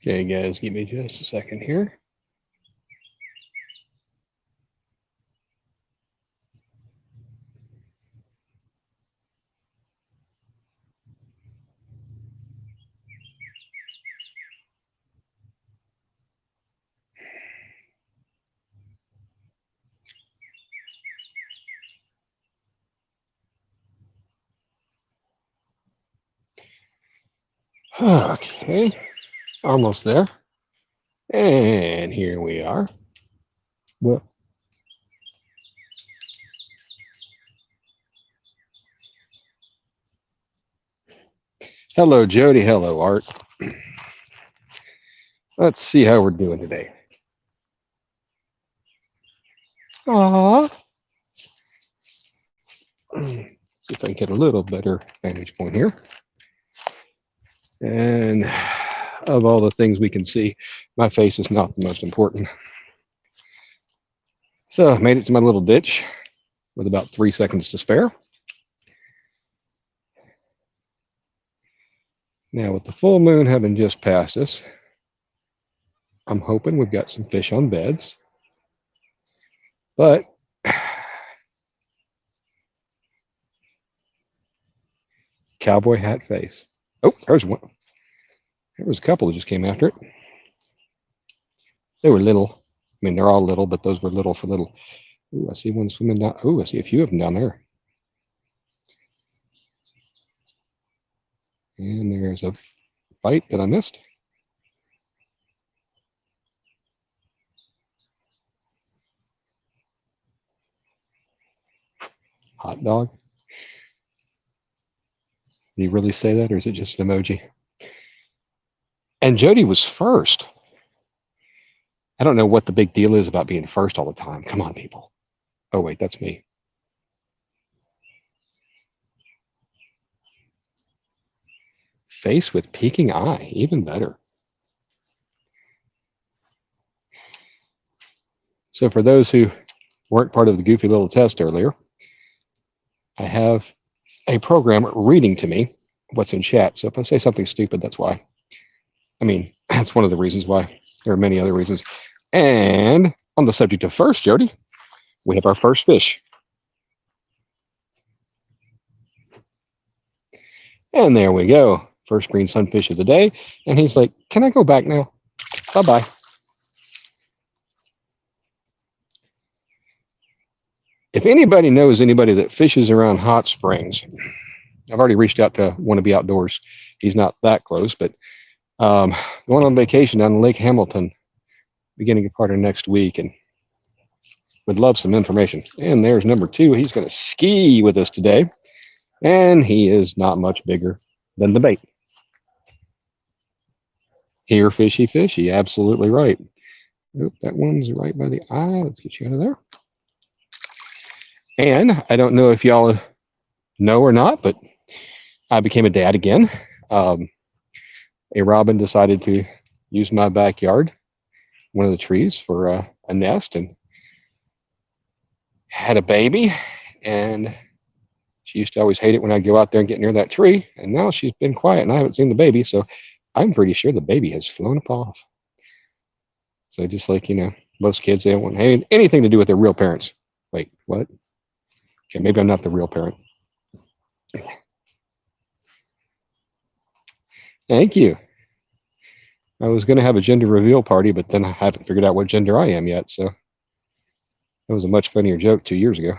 Okay, guys, give me just a second here. Okay, almost there. And here we are. Well, hello, Jody. Hello, Art. Let's see how we're doing today. Aww. See if I can get a little better vantage point here. And of all the things we can see, my face is not the most important. So I made it to my little ditch with about 3 seconds to spare. Now, with the full moon having just passed us, I'm hoping we've got some fish on beds. But cowboy hat face. Oh, there's one. There was a couple that just came after it. They were little. I mean, they're all little, but those were little for little. Ooh, I see one swimming down. Ooh, I see a few of them down there. And there's a bite that I missed. Hot dog. Did he really say that, or is it just an emoji? And Jody was first. I don't know what the big deal is about being first all the time. Come on, people. Oh, wait, that's me. Face with peeking eye, even better. So for those who weren't part of the goofy little test earlier, I have a program reading to me what's in chat. So if I say something stupid, that's why. I mean, that's one of the reasons why. There are many other reasons. And on the subject of first, Jody, we have our first fish. And there we go. First green sunfish of the day. And he's like, can I go back now? Bye-bye. If anybody knows anybody that fishes around hot springs, I've already reached out to Want to Be Outdoors. He's not that close, but going on vacation down in Lake Hamilton beginning of part of next week, and would love some information. And there's number two. He's going to ski with us today, and he is not much bigger than the bait. Here, fishy, fishy. Absolutely right. Oop, that one's right by the eye. Let's get you out of there. And I don't know if y'all know or not, but I became a dad again. A robin decided to use my backyard, one of the trees, for a nest, and had a baby. And she used to always hate it when I go out there and get near that tree. And now she's been quiet, and I haven't seen the baby. So I'm pretty sure the baby has flown up off. So just like, most kids, they don't want anything to do with their real parents. Wait, what? Okay, maybe I'm not the real parent. Thank you. I was going to have a gender reveal party, but then I haven't figured out what gender I am yet. So that was a much funnier joke 2 years ago.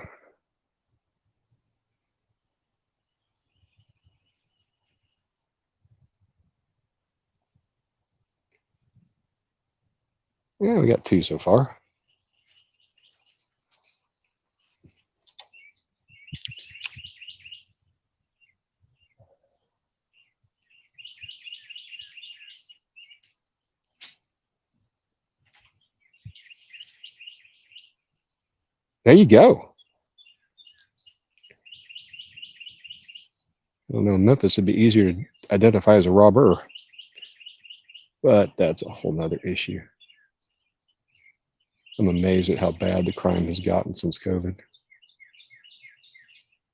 Yeah, we got two so far. There you go. I don't know, Memphis would be easier to identify as a robber, but that's a whole nother issue. I'm amazed at how bad the crime has gotten since COVID.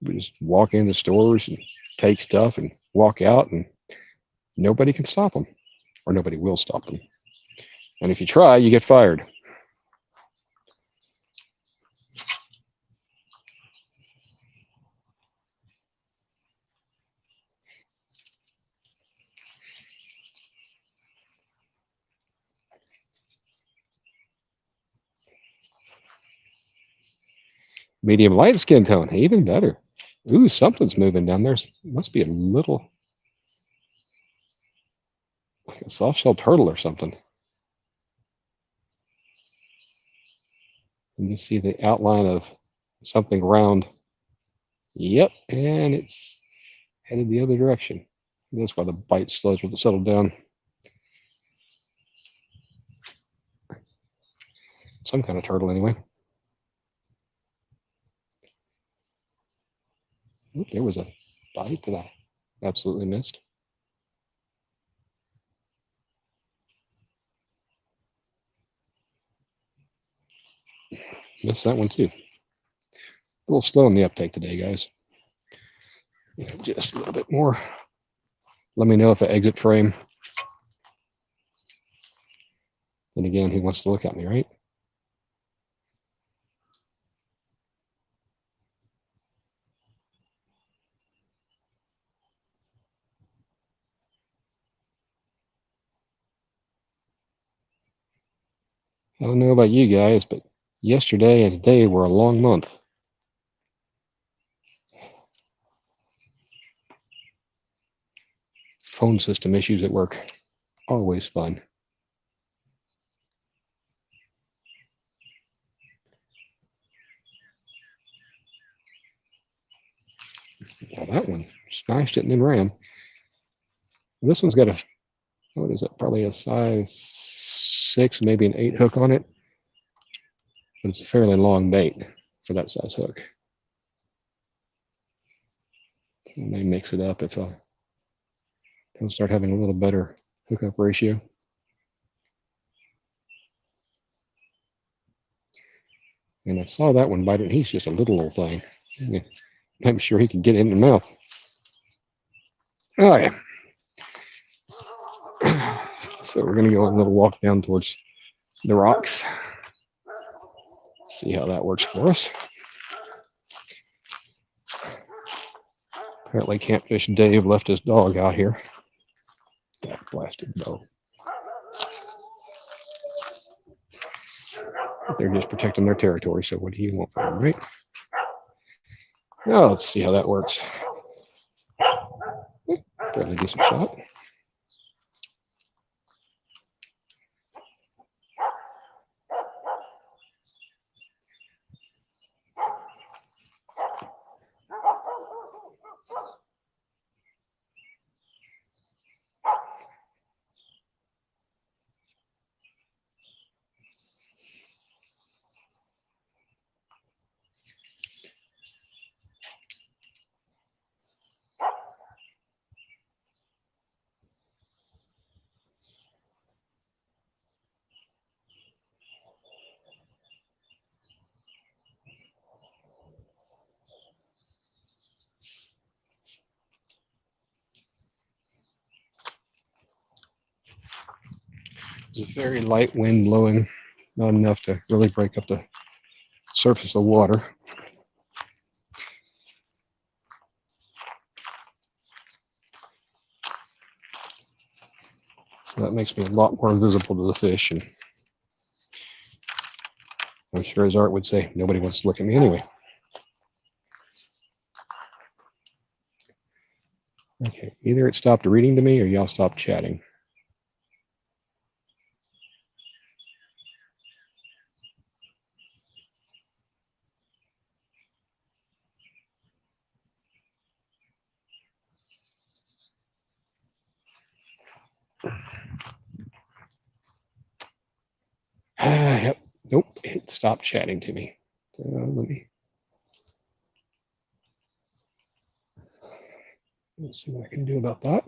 We just walk into stores and take stuff and walk out, and nobody can stop them. or nobody will stop them. And if you try, you get fired. Medium light skin tone, even better. Ooh, something's moving down there. Must be a little, like a soft-shell turtle or something. And you see the outline of something round. Yep, and it's headed the other direction. That's why the bite slows will settle down. Some kind of turtle, anyway. Oop, there was a bite that I absolutely missed. Missed that one too. A little slow in the uptake today, guys. Just a little bit more. Let me know if I exit frame. Then again, who wants to look at me, right? I don't know about you guys, but yesterday and today were a long month. Phone system issues at work. Always fun. Now that one smashed it and then ran. This one's got a, what is it, probably a size 6, maybe an 8 hook on it. But it's a fairly long bait for that size hook. I may mix it up if I don't start having a little better hookup ratio. And I saw that one bite it, and he's just a little old thing. I'm sure he can get it in the mouth. Oh, yeah. So we're going to go on a little walk down towards the rocks. See how that works for us. Apparently Campfish Dave left his dog out here. That blasted bow. They're just protecting their territory, so what do you want from them, right? Now let's see how that works. Fairly decent shot. There's a very light wind blowing, not enough to really break up the surface of the water. So that makes me a lot more visible to the fish. And I'm sure, as Art would say, nobody wants to look at me anyway. Okay, either it stopped reading to me or y'all stopped chatting. Yep. Nope, it stopped chatting to me. Let's see what I can do about that.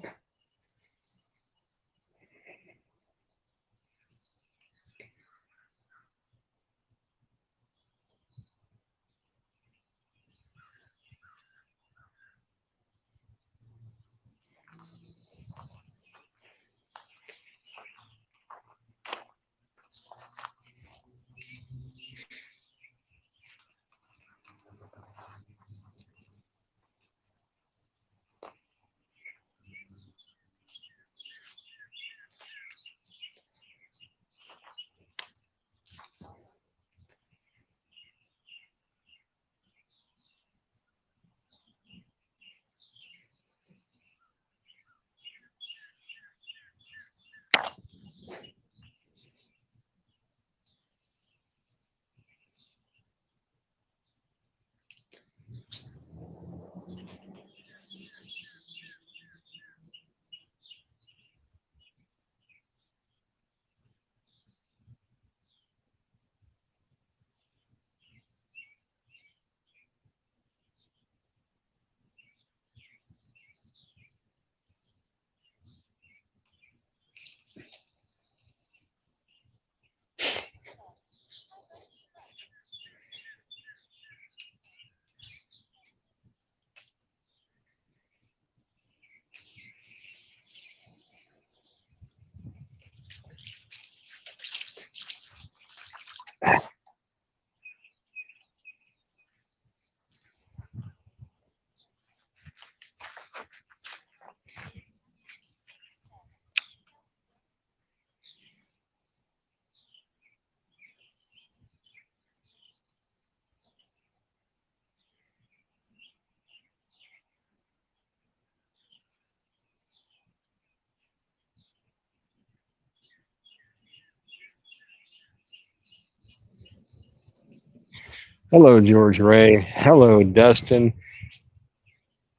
Hello, George Ray. Hello, Dustin.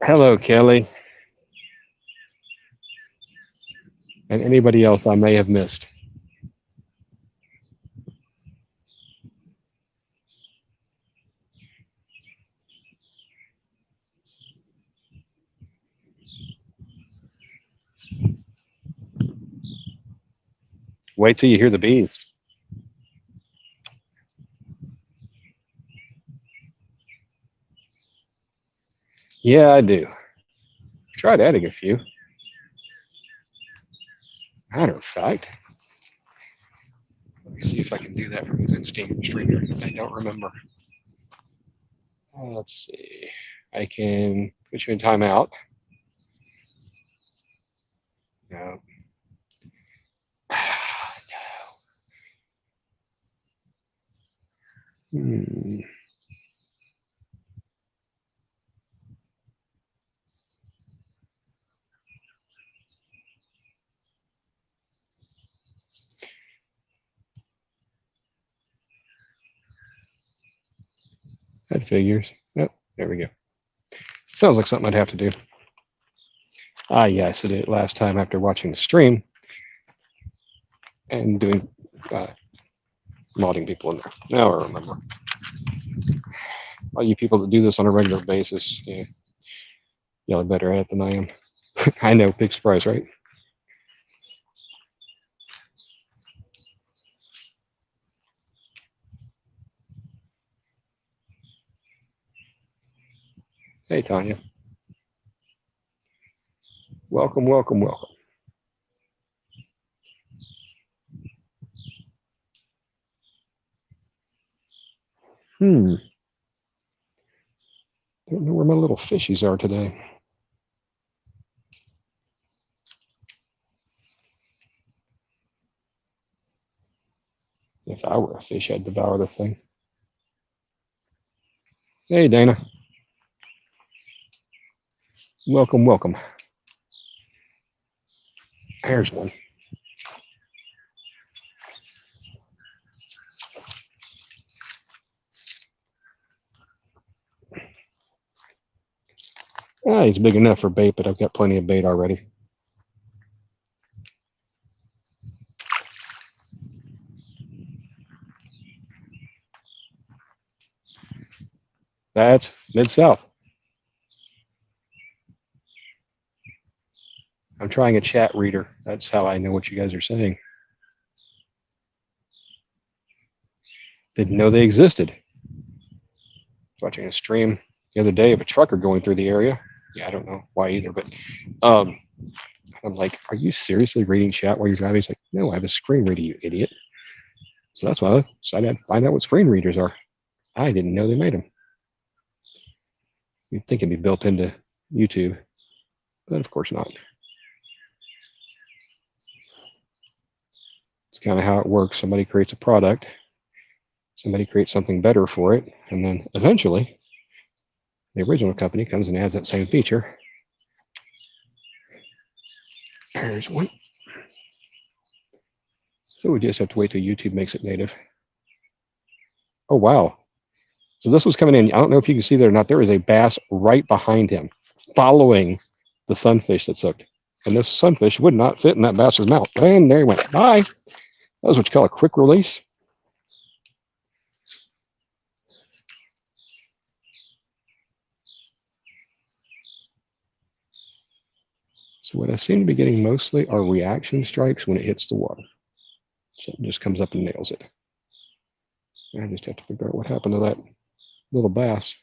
Hello, Kelly. And anybody else I may have missed. Wait till you hear the bees. Yeah, I do. Tried adding a few. Matter of fact, let me see if I can do that from within Steam Streamer. I don't remember. Let's see. I can put you in timeout. No. Hmm. That figures. Yep, there we go. Sounds like something I'd have to do. Ah, yes, I did it last time after watching the stream and doing uh, modding people in there. Now I remember. All you people that do this on a regular basis, yeah, y'all are better at it than I am. I know, big surprise, right? Hey, Tanya. Welcome, welcome, welcome. Hmm. Don't know where my little fishies are today. If I were a fish, I'd devour the thing. Hey, Dana. Welcome, welcome. Here's one. Ah, he's big enough for bait, but I've got plenty of bait already. That's Mid-South. I'm trying a chat reader. That's how I know what you guys are saying. Didn't know they existed. Watching a stream the other day of a trucker going through the area. Yeah, I don't know why either, but um, I'm like, are you seriously reading chat while you're driving? He's like, no, I have a screen reader, you idiot. So that's why I decided to find out what screen readers are. I didn't know they made them. You'd think it'd be built into YouTube, but of course not. It's kind of how it works. Somebody creates a product, somebody creates something better for it, and then eventually the original company comes and adds that same feature. There's one. So we just have to wait till YouTube makes it native. Oh, wow. So this was coming in. I don't know if you can see that or not. There is a bass right behind him, following the sunfish that's hooked. And this sunfish would not fit in that bass's mouth. And there he went. Bye. That was what you call a quick release. So what I seem to be getting mostly are reaction strikes when it hits the water. So it just comes up and nails it. I just have to figure out what happened to that little bass.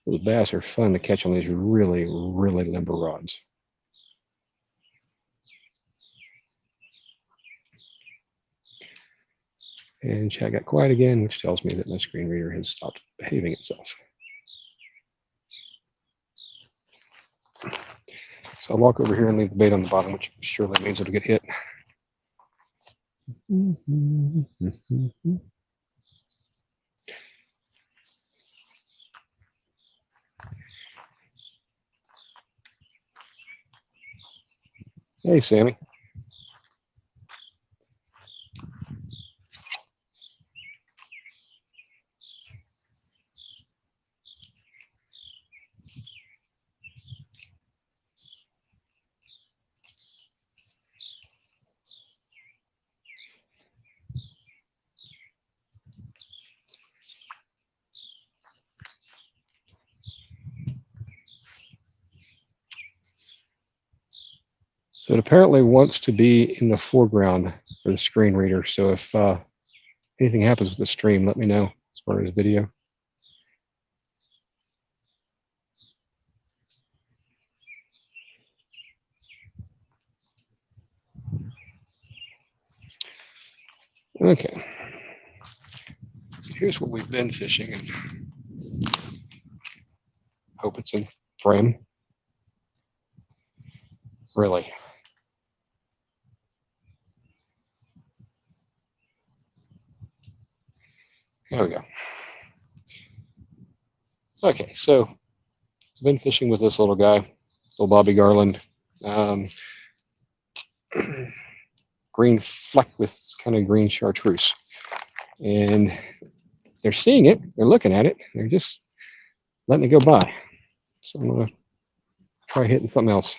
The bass are fun to catch on these really, really limber rods. And chat got quiet again, which tells me that my screen reader has stopped behaving itself. So I'll walk over here and leave the bait on the bottom, which surely means it'll get hit. Hey, Sammy. So it apparently wants to be in the foreground for the screen reader. So if anything happens with the stream, let me know as far as video. Okay. So here's what we've been fishing, and hope it's in frame. Really. There we go. Okay, so I've been fishing with this little guy, little Bobby Garland. Um, green fleck with kind of green chartreuse. And they're seeing it, they're looking at it, they're just letting it go by. So I'm gonna try hitting something else.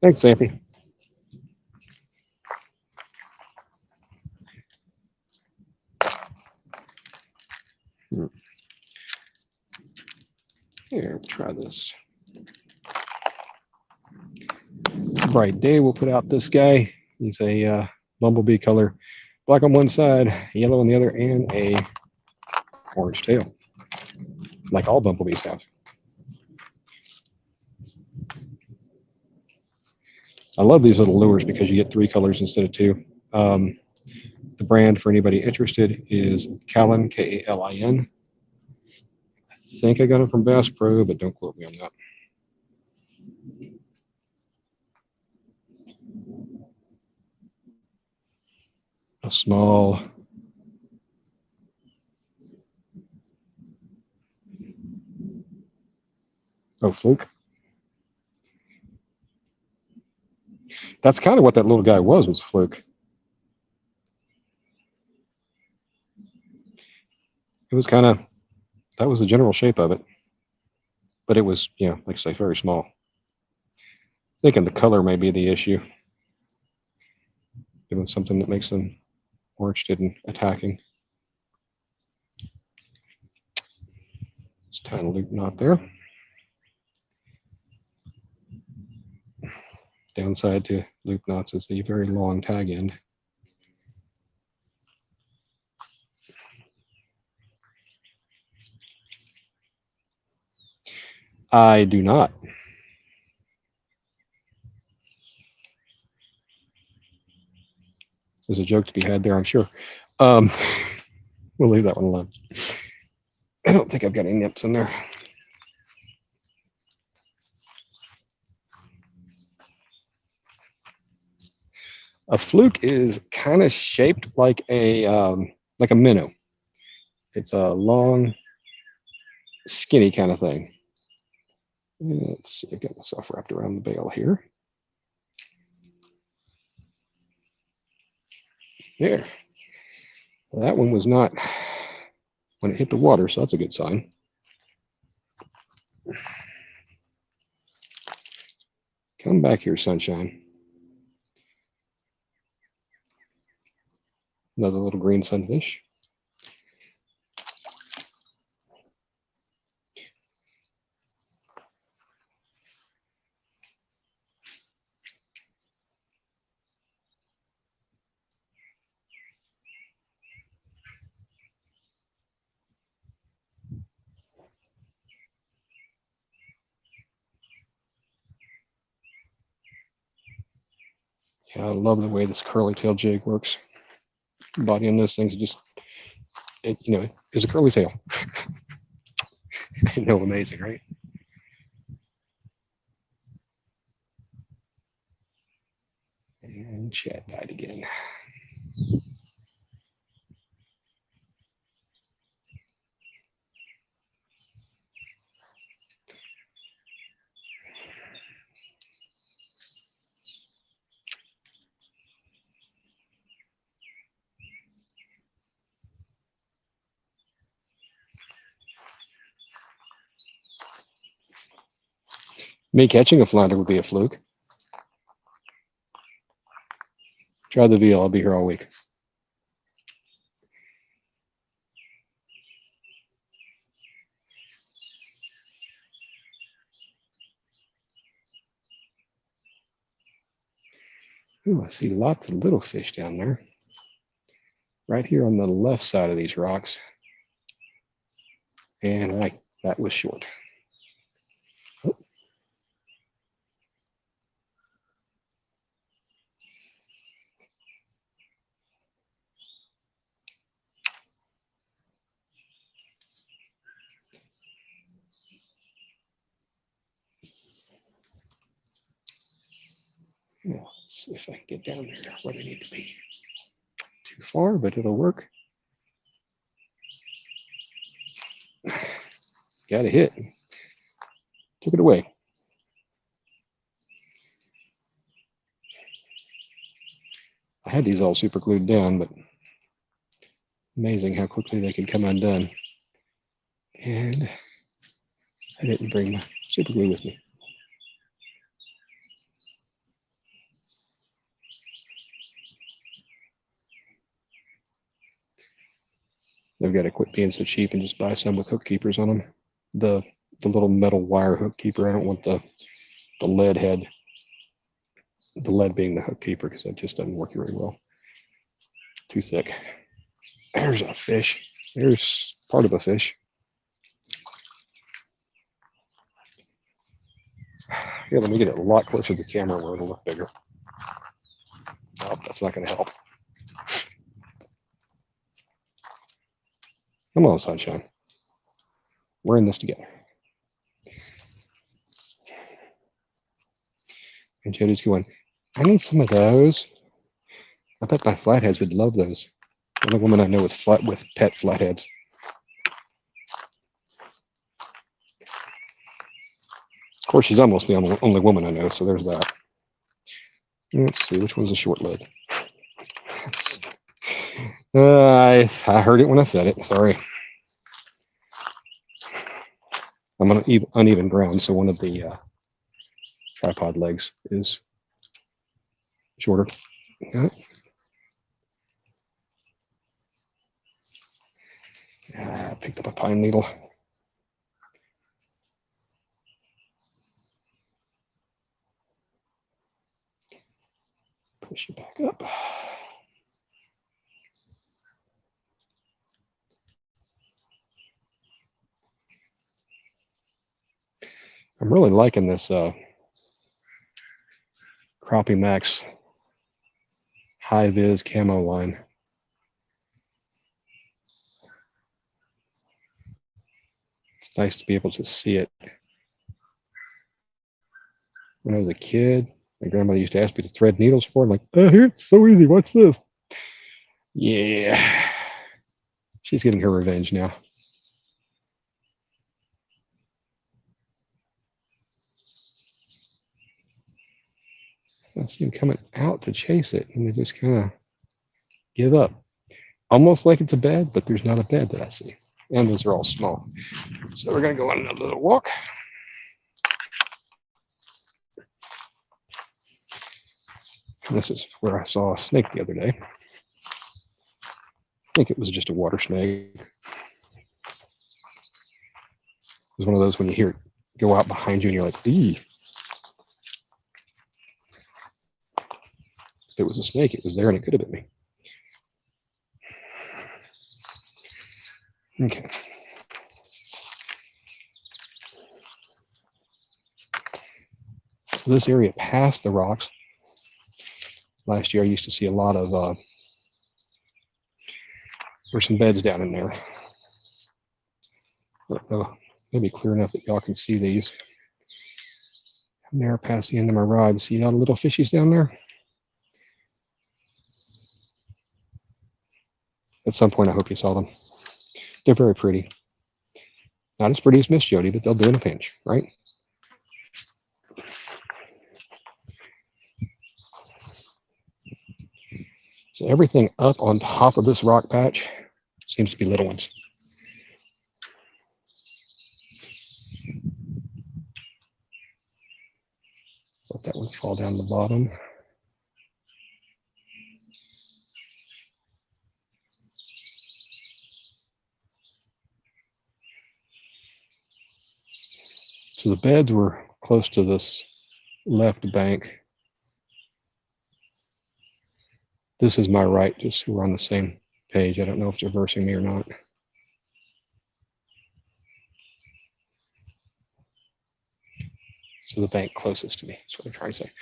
Thanks, Sampy. Here, try this. Bright day, we'll put out this guy. He's a bumblebee color, black on one side, yellow on the other, and a orange tail, like all bumblebees have. I love these little lures because you get 3 colors instead of 2. The brand, for anybody interested, is Kalin, Kalin. I think I got it from Bass Pro, but don't quote me on that. A small fluke. That's kind of what that little guy was a fluke. It was kind of, that was the general shape of it. But it was, like I say, very small. Thinking the color may be the issue. Doing something that makes them more interested in attacking. Just tying a loop knot there. Downside to loop knots is the very long tag end. I do not. There's a joke to be had there, I'm sure. We'll leave that one alone. I don't think I've got any nips in there. A fluke is kind of shaped like a minnow. It's a long, skinny kind of thing. Let's see, I've got myself wrapped around the bail here. There. Well, that one was not when it hit the water, so that's a good sign. Come back here, sunshine. Another little green sunfish. Yeah, I love the way this curly tail jig works. Body on those things, is a curly tail. Amazing, right? And Chad died again. Me catching a flounder would be a fluke. Try the veal. I'll be here all week. Ooh, I see lots of little fish down there. Right here on the left side of these rocks. And that was short. Oh. Yeah, let's see if I can get down there where they need to be. Too far, but it'll work. Got a hit. Took it away. I had these all super glued down, but amazing how quickly they can come undone. And I didn't bring my super glue with me. They've got to quit being so cheap and just buy some with hook keepers on them. The little metal wire hook keeper. I don't want the lead head. The lead being the hook keeper because that just doesn't work very well. Too thick. There's a fish. There's part of a fish. Here, let me get it a lot closer to the camera where it'll look bigger. Nope, that's not going to help. Come on, sunshine. We're in this together. And Jody's going, I need some of those. I bet my flatheads would love those. The only woman I know with pet flatheads. Of course, she's almost the only woman I know, so there's that. Let's see, which one's a short lead? I heard it when I said it. Sorry. I'm on uneven ground, so one of the tripod legs is shorter. I picked up a pine needle. Push it back up. I'm really liking this Crappie Max high vis camo line. It's nice to be able to see it. When I was a kid, my grandmother used to ask me to thread needles for. I'm like, oh, here, it's so easy. What's this? Yeah. She's getting her revenge now. I see them coming out to chase it, and they just kind of give up. Almost like it's a bed, but there's not a bed that I see. And those are all small. So we're going to go on another little walk. And this is where I saw a snake the other day. I think it was just a water snake. It was one of those when you hear it go out behind you and you're like, ee. If it was a snake, it was there and it could have been me. Okay. So this area past the rocks, last year I used to see a lot of, there's some beds down in there. Maybe clear enough that y'all can see these. I'm there past the end of my rod. See all the little fishies down there? At some point, I hope you saw them. They're very pretty. Not as pretty as Miss Jody, but they'll do in a pinch, right? So everything up on top of this rock patch seems to be little ones. Let that one fall down the bottom. So the beds were close to this left bank. This is my right, just so we're on the same page. I don't know if it's reversing me or not. So the bank closest to me. That's what I'm trying to say.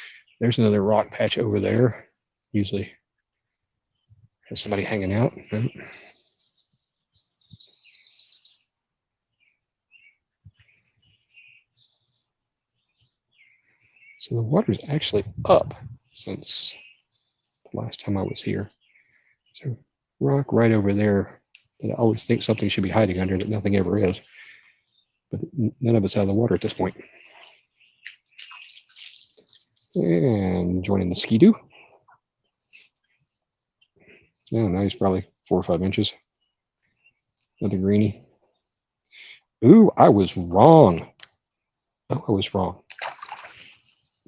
There's another rock patch over there. Usually has somebody hanging out. Right? So the water's actually up since the last time I was here. So rock right over there that I always think something should be hiding under that nothing ever is. But none of it's out of the water at this point. And joining the skidoo. Yeah, now he's probably 4 or 5 inches. Another greenie. Ooh, I was wrong. Oh, I was wrong.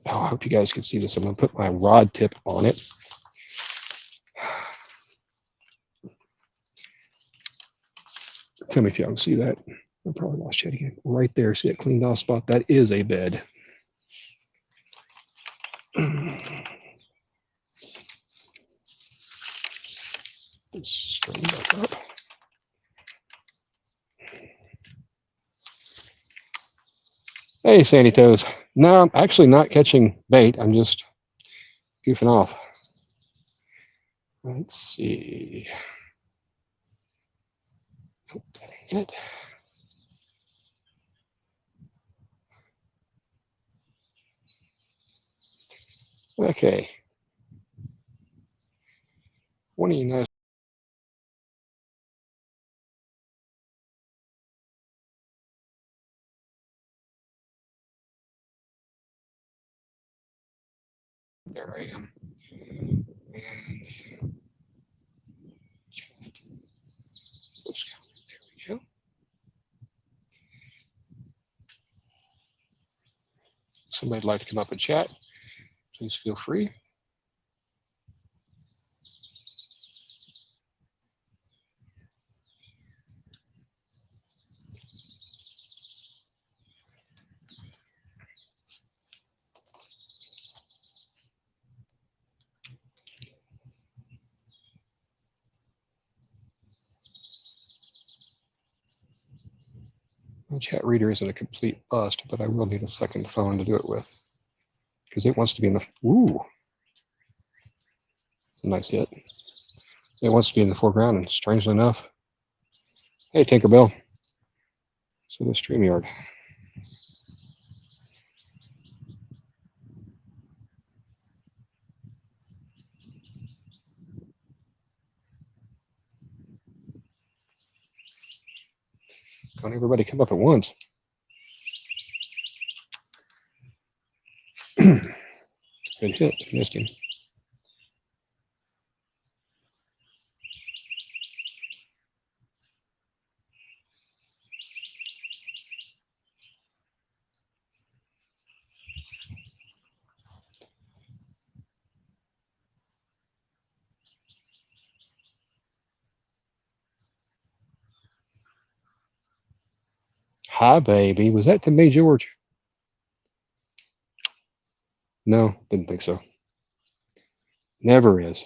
Oh, I hope you guys can see this. I'm going to put my rod tip on it. Tell me if y'all can see that. I probably lost you again. Right there, see that cleaned off spot? That is a bed. Let's straighten back up. Hey, Sandy Toes. No, I'm actually not catching bait. I'm just goofing off. Let's see. Hope that ain't it. Okay. One of you guys. There I am. And there we go. Somebody'd like to come up and chat, please feel free. My chat reader isn't a complete bust, but I will need a second phone to do it with because it wants to be in the. Ooh, it's a nice hit. It wants to be in the foreground, and strangely enough, hey Tinkerbell, so the StreamYard. Don't everybody come up at once. Good hit, missed him. Hi, baby. Was that to me, George? No, didn't think so. Never is.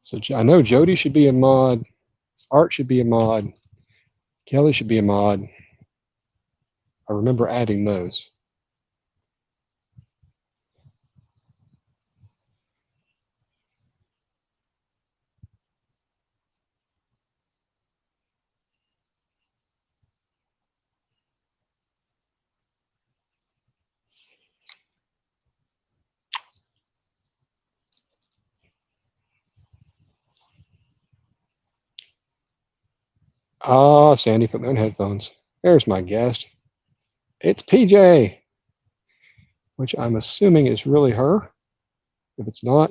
So I know Jody should be a mod. Art should be a mod. Kelly should be a mod. I remember adding those. Ah, Sandy put me on headphones. There's my guest. It's PJ. which I'm assuming is really her. If it's not,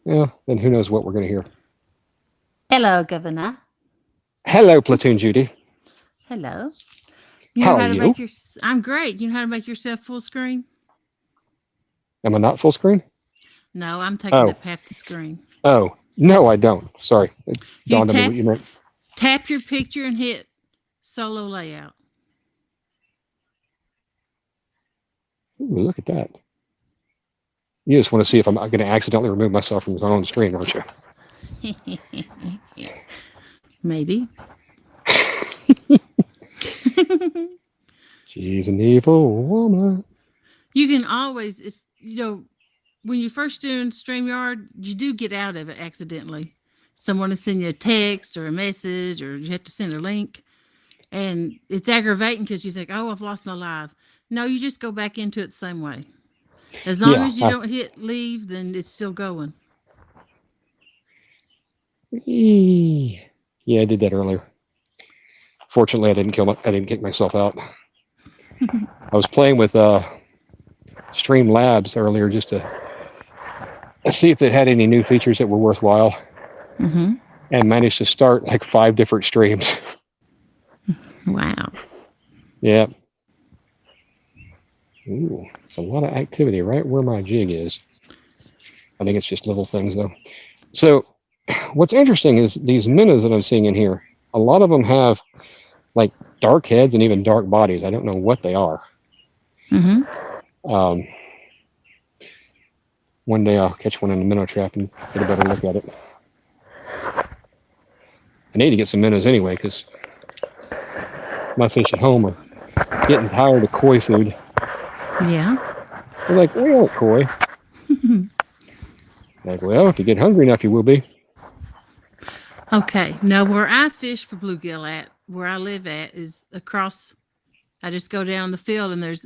yeah, then who knows what we're going to hear. Hello, Governor. Hello, Platoon Judy. Hello. You know How are how to you? make your. I'm great. You know how to make yourself full screen? Am I not full screen? No, I'm taking Oh, up half the screen. oh, no, I don't. Sorry. It You dawned on me what you meant. tap your picture and hit solo layout. Ooh, look at that. You just want to see if I'm going to accidentally remove myself from my own screen, aren't you? Maybe. She's an evil woman. You can always, if you know, when you're first doing StreamYard, you do get out of it accidentally. Someone will send you a text or a message, or you have to send a link, and it's aggravating because you think, "Oh, I've lost my live." No, you just go back into it the same way. As long Yeah, as you don't hit leave, then it's still going. yeah, I did that earlier. Fortunately, I didn't kick myself out. I was playing with Streamlabs earlier just to see if it had any new features that were worthwhile, Mm-hmm. and managed to start like 5 different streams. Wow. Yeah. Ooh, it's a lot of activity right where my jig is. I think it's just little things though. So, what's interesting is these minnows that I'm seeing in here. A lot of them have like dark heads and even dark bodies. I don't know what they are. Mm-hmm. Um, one day I'll catch one in a minnow trap and get a better look at it. I need to get some minnows anyway because my fish at home are getting tired of koi food. Yeah. They're like, we aren't koi. Like, well, if you get hungry enough, you will be. Okay. Now, where I fish for bluegill at, where I live at, is across. I just go down the field and there's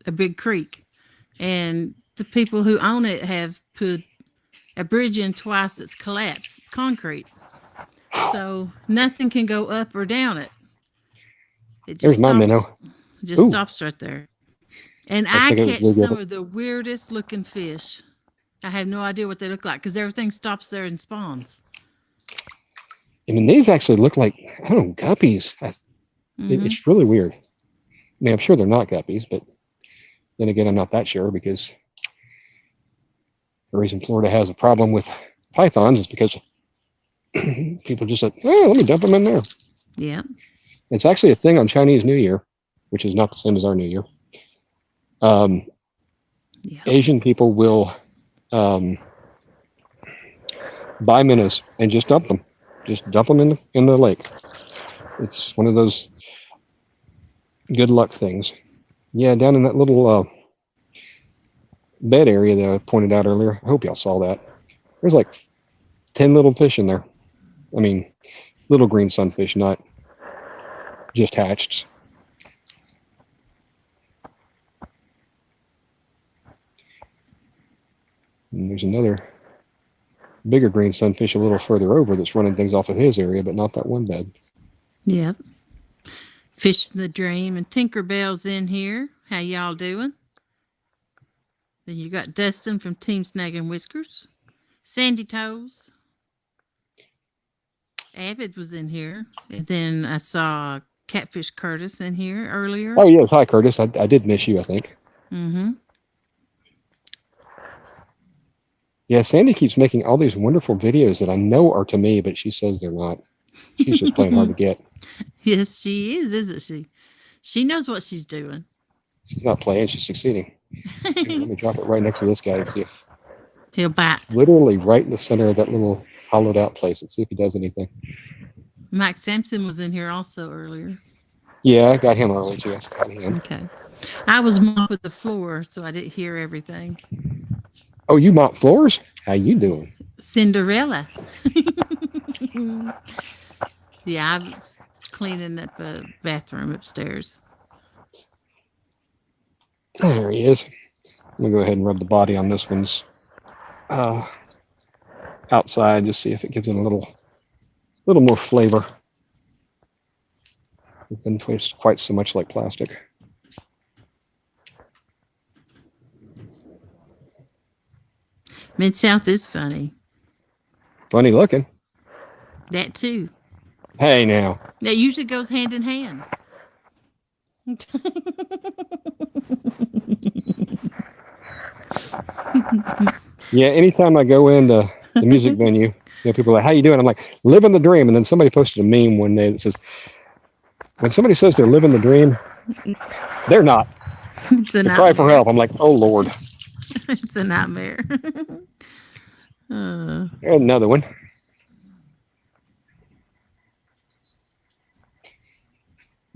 a big creek, and the people who own it have put a bridge in twice that's collapsed. It's concrete, so nothing can go up or down it. It just There's my stops. minnow. Just Ooh, stops right there. And I I think it was catch some bluegill. of the weirdest looking fish. I have no idea what they look like because everything stops there and spawns. I mean, these actually look like, I don't know, guppies. Mm-hmm. It's really weird. I mean, I'm sure they're not guppies, but then again, I'm not that sure because the reason Florida has a problem with pythons is because people just said, oh, let me dump them in there. Yeah. It's actually a thing on Chinese New Year, which is not the same as our New Year. Um, Yeah. Asian people will buy minnows and just dump them. Just dump them in the lake. It's one of those good luck things. Yeah, down in that little bed area that I pointed out earlier. I hope y'all saw that. There's like 10 little fish in there. I mean, little green sunfish, not just hatched. And there's another bigger green sunfish a little further over that's running things off of his area, but not that one bed. Yep. Fish in the Dream and Tinkerbell's in here. How y'all doing? Then you got Dustin from Team Snag and Whiskers. Sandy Toes. Avid was in here. And then I saw Catfish Curtis in here earlier. Oh, yes. Hi, Curtis. I did miss you, I think. Mm-hmm. Yeah, Sandy keeps making all these wonderful videos that I know are to me, but she says they're not. She's just playing hard to get. Yes, she is, isn't she? She knows what she's doing. She's not playing, she's succeeding. Here, let me drop it right next to this guy and see if He'll it's bite. literally right in the center of that little hollowed out place. Let's see if he does anything. Mike Sampson was in here also earlier. Yeah, I got him early too. I got him. Okay. I was mopping the floor, so I didn't hear everything. Oh, you mop floors? How you doing? Cinderella. Yeah, I was cleaning up a bathroom upstairs. Oh, there he is. I'm gonna go ahead and rub the body on this one's uh, outside, just see if it gives it a little more flavor. It doesn't taste quite so much like plastic. Mid-South is funny. Funny looking. That too. Hey, now. That usually goes hand in hand. Yeah, anytime I go into the music venue, people are like, "How you doing?" I'm like, "Living the dream." And then somebody posted a meme one day that says, "When somebody says they're living the dream, they're not. It's a They cry for nightmare. help." I'm like, "Oh Lord." It's a nightmare. Another one.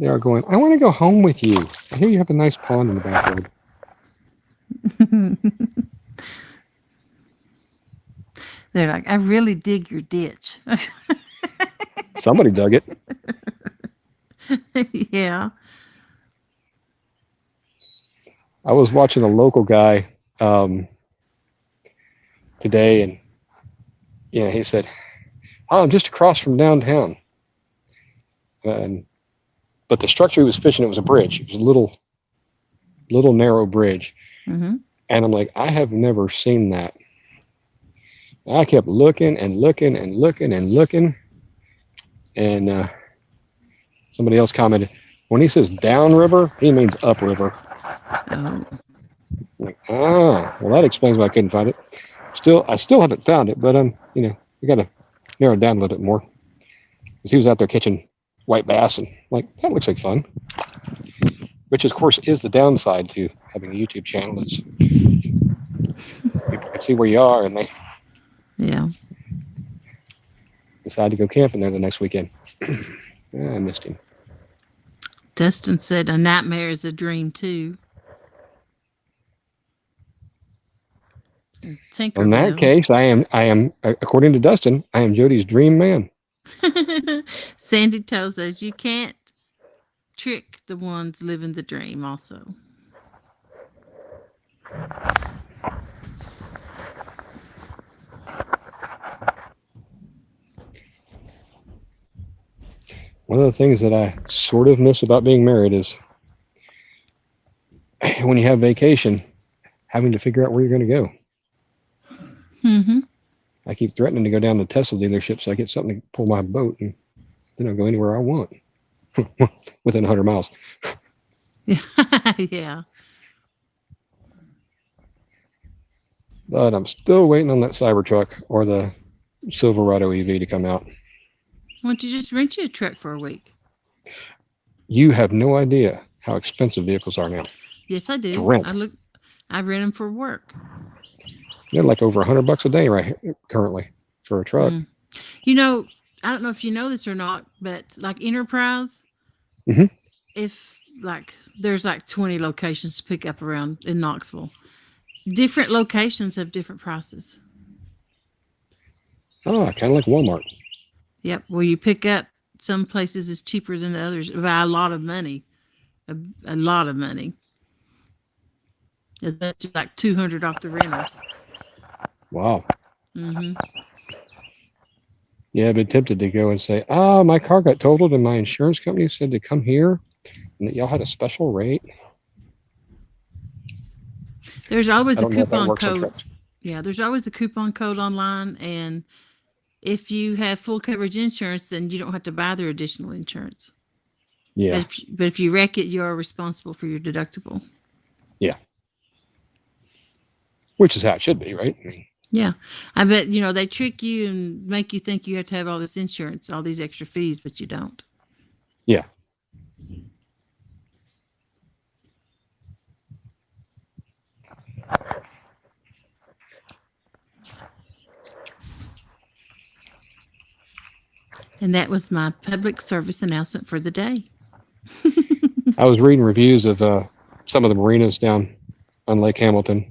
They are going, "I want to go home with you. I hear you have a nice pond in the backyard." They're like, I really dig your ditch. Somebody dug it. Yeah. I was watching a local guy today, and he said, "Oh, I'm just across from downtown." And but the structure he was fishing, it was a bridge. It was a little narrow bridge. Mm-hmm. And I'm like, I have never seen that. I kept looking and looking and looking and looking. And somebody else commented, when he says downriver, he means upriver. Oh. Like, well, that explains why I couldn't find it. I still haven't found it, but we got to narrow it down a little bit more. Because he was out there catching white bass, and like, that looks like fun. Which, of course, is the downside to having a YouTube channel, is people can see where you are, and they decide to go camping there the next weekend. I missed him. Dustin said a nightmare is a dream too. In that case, I am, according to Dustin, I am Jody's dream man. Sandy tells us you can't trick the ones living the dream also. One of the things that I sort of miss about being married is when you have vacation, having to figure out where you're going to go. Mm-hmm. I keep threatening to go down to the Tesla dealership so I get something to pull my boat, and then I'll go anywhere I want within 100 miles. Yeah. But I'm still waiting on that Cybertruck or the Silverado EV to come out. Why don't you just rent you a truck for a week? You have no idea how expensive vehicles are now. Yes, I do. To rent. I rent them for work. They're like over $100 a day right here, currently for a truck. I don't know if you know this or not, but like Enterprise, if like there's like 20 locations to pick up around in Knoxville, different locations have different prices. Oh, kind of like Walmart. Yep. Well, you pick up some places is cheaper than the others by a lot of money. A lot of money. That's like $200 off the rental. Wow. Mm-hmm. Yeah, I've been tempted to go and say, my car got totaled and my insurance company said to come here and that y'all had a special rate. There's always a I don't know if that coupon works on code. trucks. Yeah, there's always a coupon code online, and if you have full coverage insurance, then you don't have to buy their additional insurance. Yeah. But if you wreck it, you are responsible for your deductible. Yeah. Which is how it should be, right? I mean, yeah. I bet, they trick you and make you think you have to have all this insurance, all these extra fees, but you don't. Yeah. And that was my public service announcement for the day. I was reading reviews of some of the marinas down on Lake Hamilton,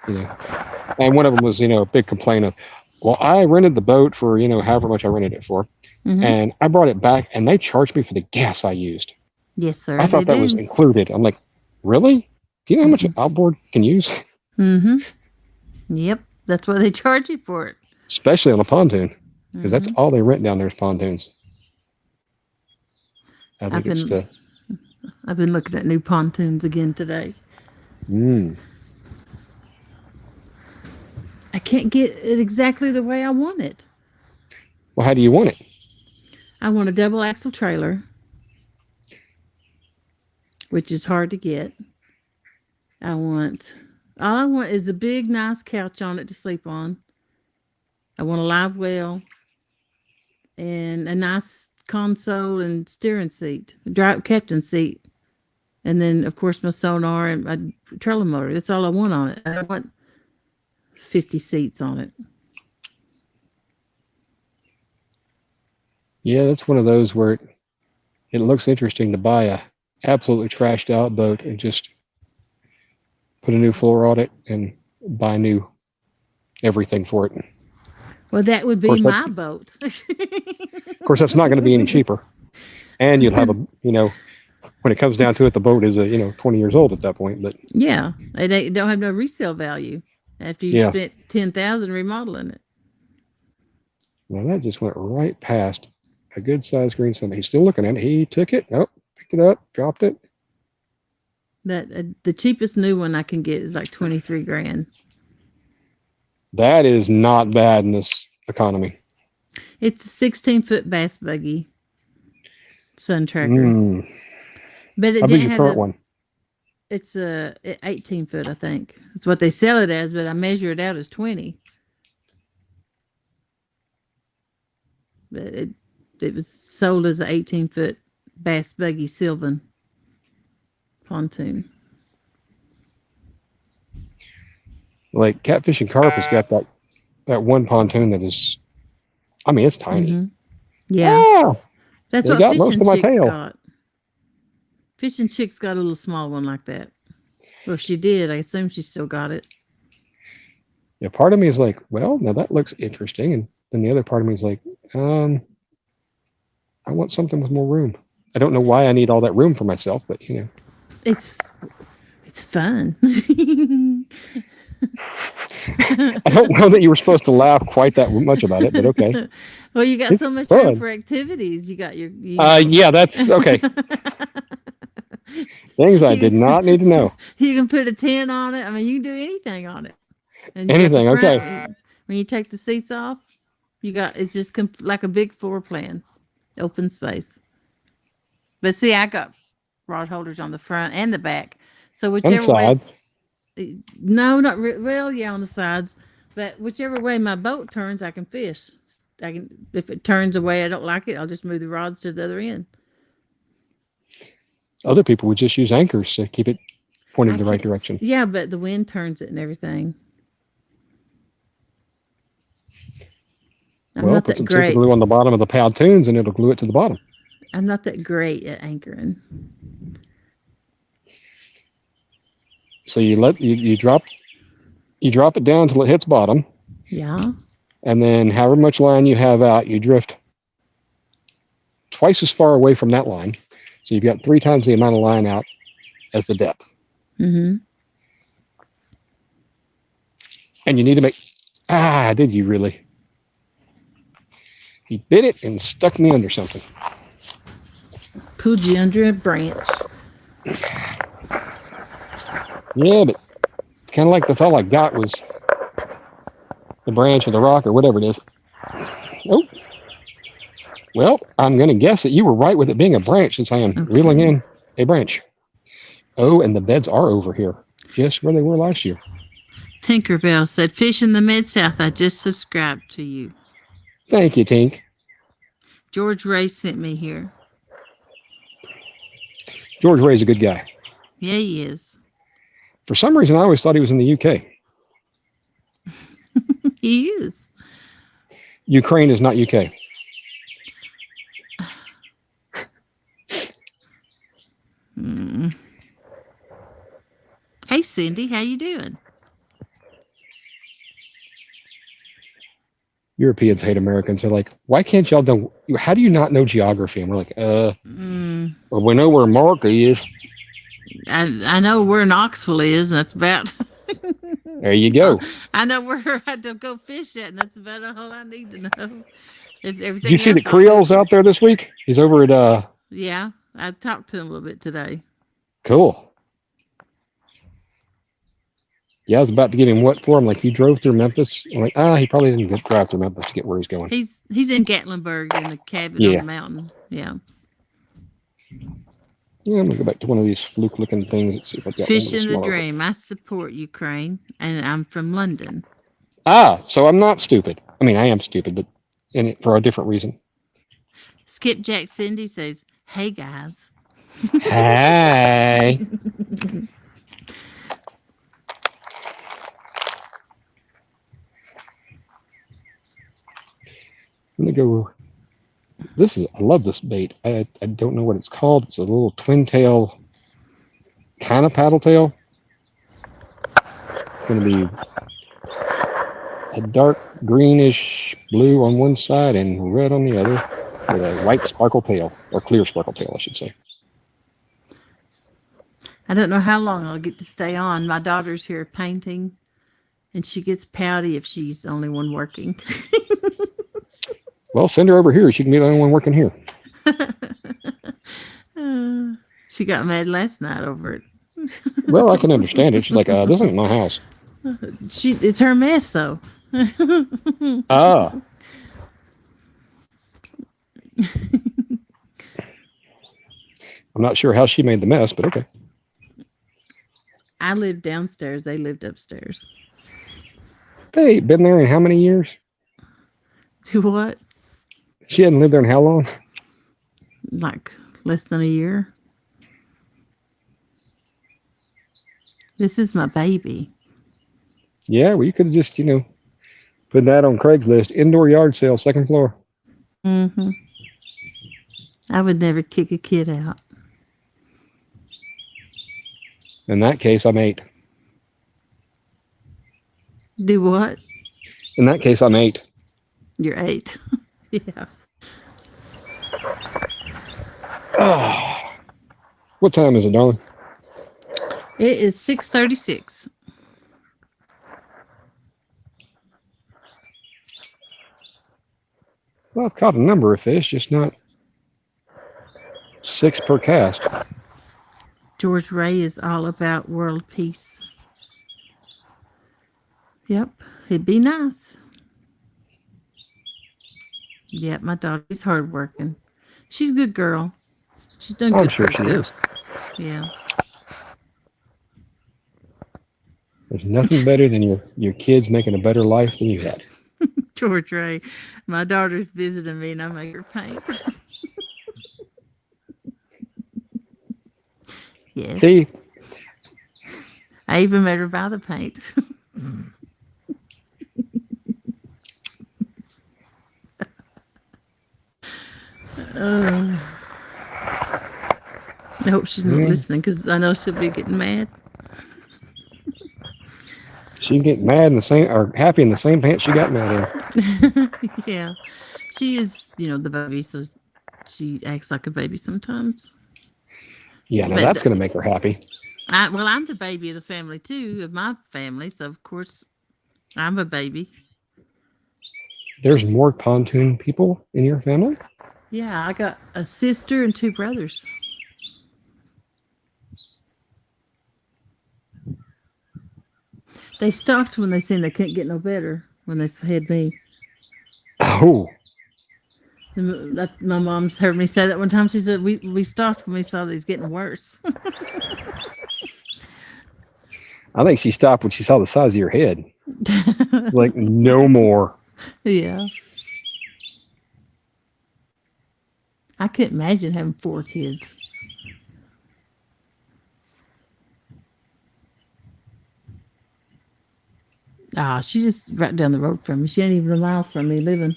and one of them was, a big complaint of, well, I rented the boat for, however much I rented it for, and I brought it back and they charged me for the gas I used. Yes, sir. I thought that was included. I'm like, really? Do you know how much outboard can use? Mm-hmm. Yep. That's what they charge you for it. Especially on a pontoon, because that's all they rent down there is pontoons. I've been looking at new pontoons again today. I can't get it exactly the way I want it. Well, how do you want it? I want a double axle trailer, which is hard to get. All I want is a big, nice couch on it to sleep on. I want a live well and a nice console and steering seat, drive captain seat. And then, of course, my sonar and my trailer motor. That's all I want on it. I don't want 50 seats on it. Yeah, that's one of those where it looks interesting to buy a absolutely trashed out boat and just put a new floor on it and buy new everything for it. Well, that would be my boat. Of course, that's not going to be any cheaper. And you'll have when it comes down to it, the boat is 20 years old at that point. But yeah, they don't have no resale value after you spent $10,000 remodeling it. Well, that just went right past a good sized green sunfish. He's still looking at it. He took it. Oh, picked it up, dropped it. The cheapest new one I can get is like 23 grand. That is not bad in this economy. It's a 16-foot bass buggy sun tracker. But it How big didn't is have your current one? It's 18 foot, I think. That's what they sell it as, but I measure it out as 20. But it was sold as an 18-foot bass buggy Sylvan pontoon. Like Catfish and Carp has got that one pontoon that is, it's tiny. Mm-hmm. Yeah. That's what got Fish most and of my Chicks tail. got. Fish and Chicks got a little small one like that. Well, she did. I assume she still got it. Yeah, part of me is like, well, now that looks interesting. And then the other part of me is like, I want something with more room. I don't know why I need all that room for myself, but It's fun. I don't know that you were supposed to laugh quite that much about it, but okay. Well, you got so much room for activities. You got your yeah, that's okay. Things I did not need to know. You can put a tent on it. I mean, you can do anything on it. And anything, okay. When you take the seats off, it's just like a big floor plan, open space. But see, I got rod holders on the front and the back. So whichever sides. way. No, not well. Yeah, on the sides. But whichever way my boat turns, I can fish. If it turns away, I don't like it, I'll just move the rods to the other end. Other people would just use anchors to keep it pointing the right direction. Yeah, but the wind turns it and everything. I'm not that great. Glue on the bottom of the pontoons and it'll glue it to the bottom. I'm not that great at anchoring. So you drop it down until it hits bottom. Yeah. And then however much line you have out, you drift twice as far away from that line. So you've got 3 times the amount of line out as the depth. Mm-hmm. And you need to make, did you really? He bit it and stuck me under something. Pulled you under a branch. Yeah, but kind of like that's all I got was the branch or the rock or whatever it is. Oh. Well, I'm going to guess that you were right with it being a branch since I am reeling in a branch. Oh, and the beds are over here, just where they were last year. Tinkerbell said, "Fish in the Mid-South, I just subscribed to you." Thank you, Tink. George Ray sent me here. George Ray's a good guy. Yeah, he is. For some reason, I always thought he was in the UK. He is. Ukraine is not UK. Hey, Cindy, how you doing? Europeans hate Americans. They're like, why can't y'all know? How do you not know geography? And we're like, well, we know where America is. I know where Knoxville is. And that's about. There you go. I know where I had to go fish at, and that's about all I need to know. Did you see the Creole's out there this week? He's over at. Yeah, I talked to him a little bit today. Cool. Yeah, I was about to give him what for. I'm like, he drove through Memphis. I'm like, he probably didn't drive through Memphis to get where he's going. He's in Gatlinburg in a cabin on Yeah. the mountain. Yeah. Yeah, I'm gonna go back to one of these fluke-looking things. Let's see if I've got one with a Fishing the smaller. dream. I support Ukraine, and I'm from London. So I'm not stupid. I mean, I am stupid, but for a different reason. Skipjack Cindy says, "Hey guys." Hey. I'm gonna go. I love this bait. I don't know what it's called. It's a little twin tail, kind of paddle tail. It's gonna be a dark greenish blue on one side and red on the other, with a white sparkle tail, or clear sparkle tail, I should say. I don't know how long I'll get to stay on. My daughter's here painting, and she gets pouty if she's the only one working. Well, send her over here. She can be the only one working here. She got mad last night over it. Well, I can understand it. She's like, this isn't my house. It's her mess though. Ah. I'm not sure how she made the mess, but okay. I lived downstairs. They lived upstairs. Hey, been there in how many years? To what? She hadn't lived there in how long? Like less than a year. This is my baby. Yeah, well, you could have just, put that on Craigslist. Indoor yard sale, second floor. Mm-hmm. I would never kick a kid out. In that case, I'm 8. Do what? In that case, I'm 8. You're 8. Yeah. What time is it, darling? It is 6:36. Well, I've caught a number of fish, just not 6 per cast. George Ray is all about world peace. Yep, it'd be nice. Yep, my daughter's hardworking. She's a good girl. She's done good. I'm sure for she herself. is. Yeah. There's nothing better than your kids making a better life than you had. George Ray, my daughter's visiting me and I make her paint. Yes. See? I even made her buy the paint. I hope she's not listening because I know she'll be getting mad. She get mad in the same, or happy in the same pants she got mad in. Yeah. She is, the baby, so she acts like a baby sometimes. Yeah, now that's going to make her happy. I'm the baby of the family too, of my family, so of course I'm a baby. There's more pontoon people in your family? Yeah, I got a sister and 2 brothers. They stopped when they seen they couldn't get no better when they had me. Oh. My mom's heard me say that one time. She said, we stopped when we saw these getting worse. I think she stopped when she saw the size of your head. Like, no more. Yeah. I couldn't imagine having 4 kids. She's just right down the road from me. She ain't even a mile from me living.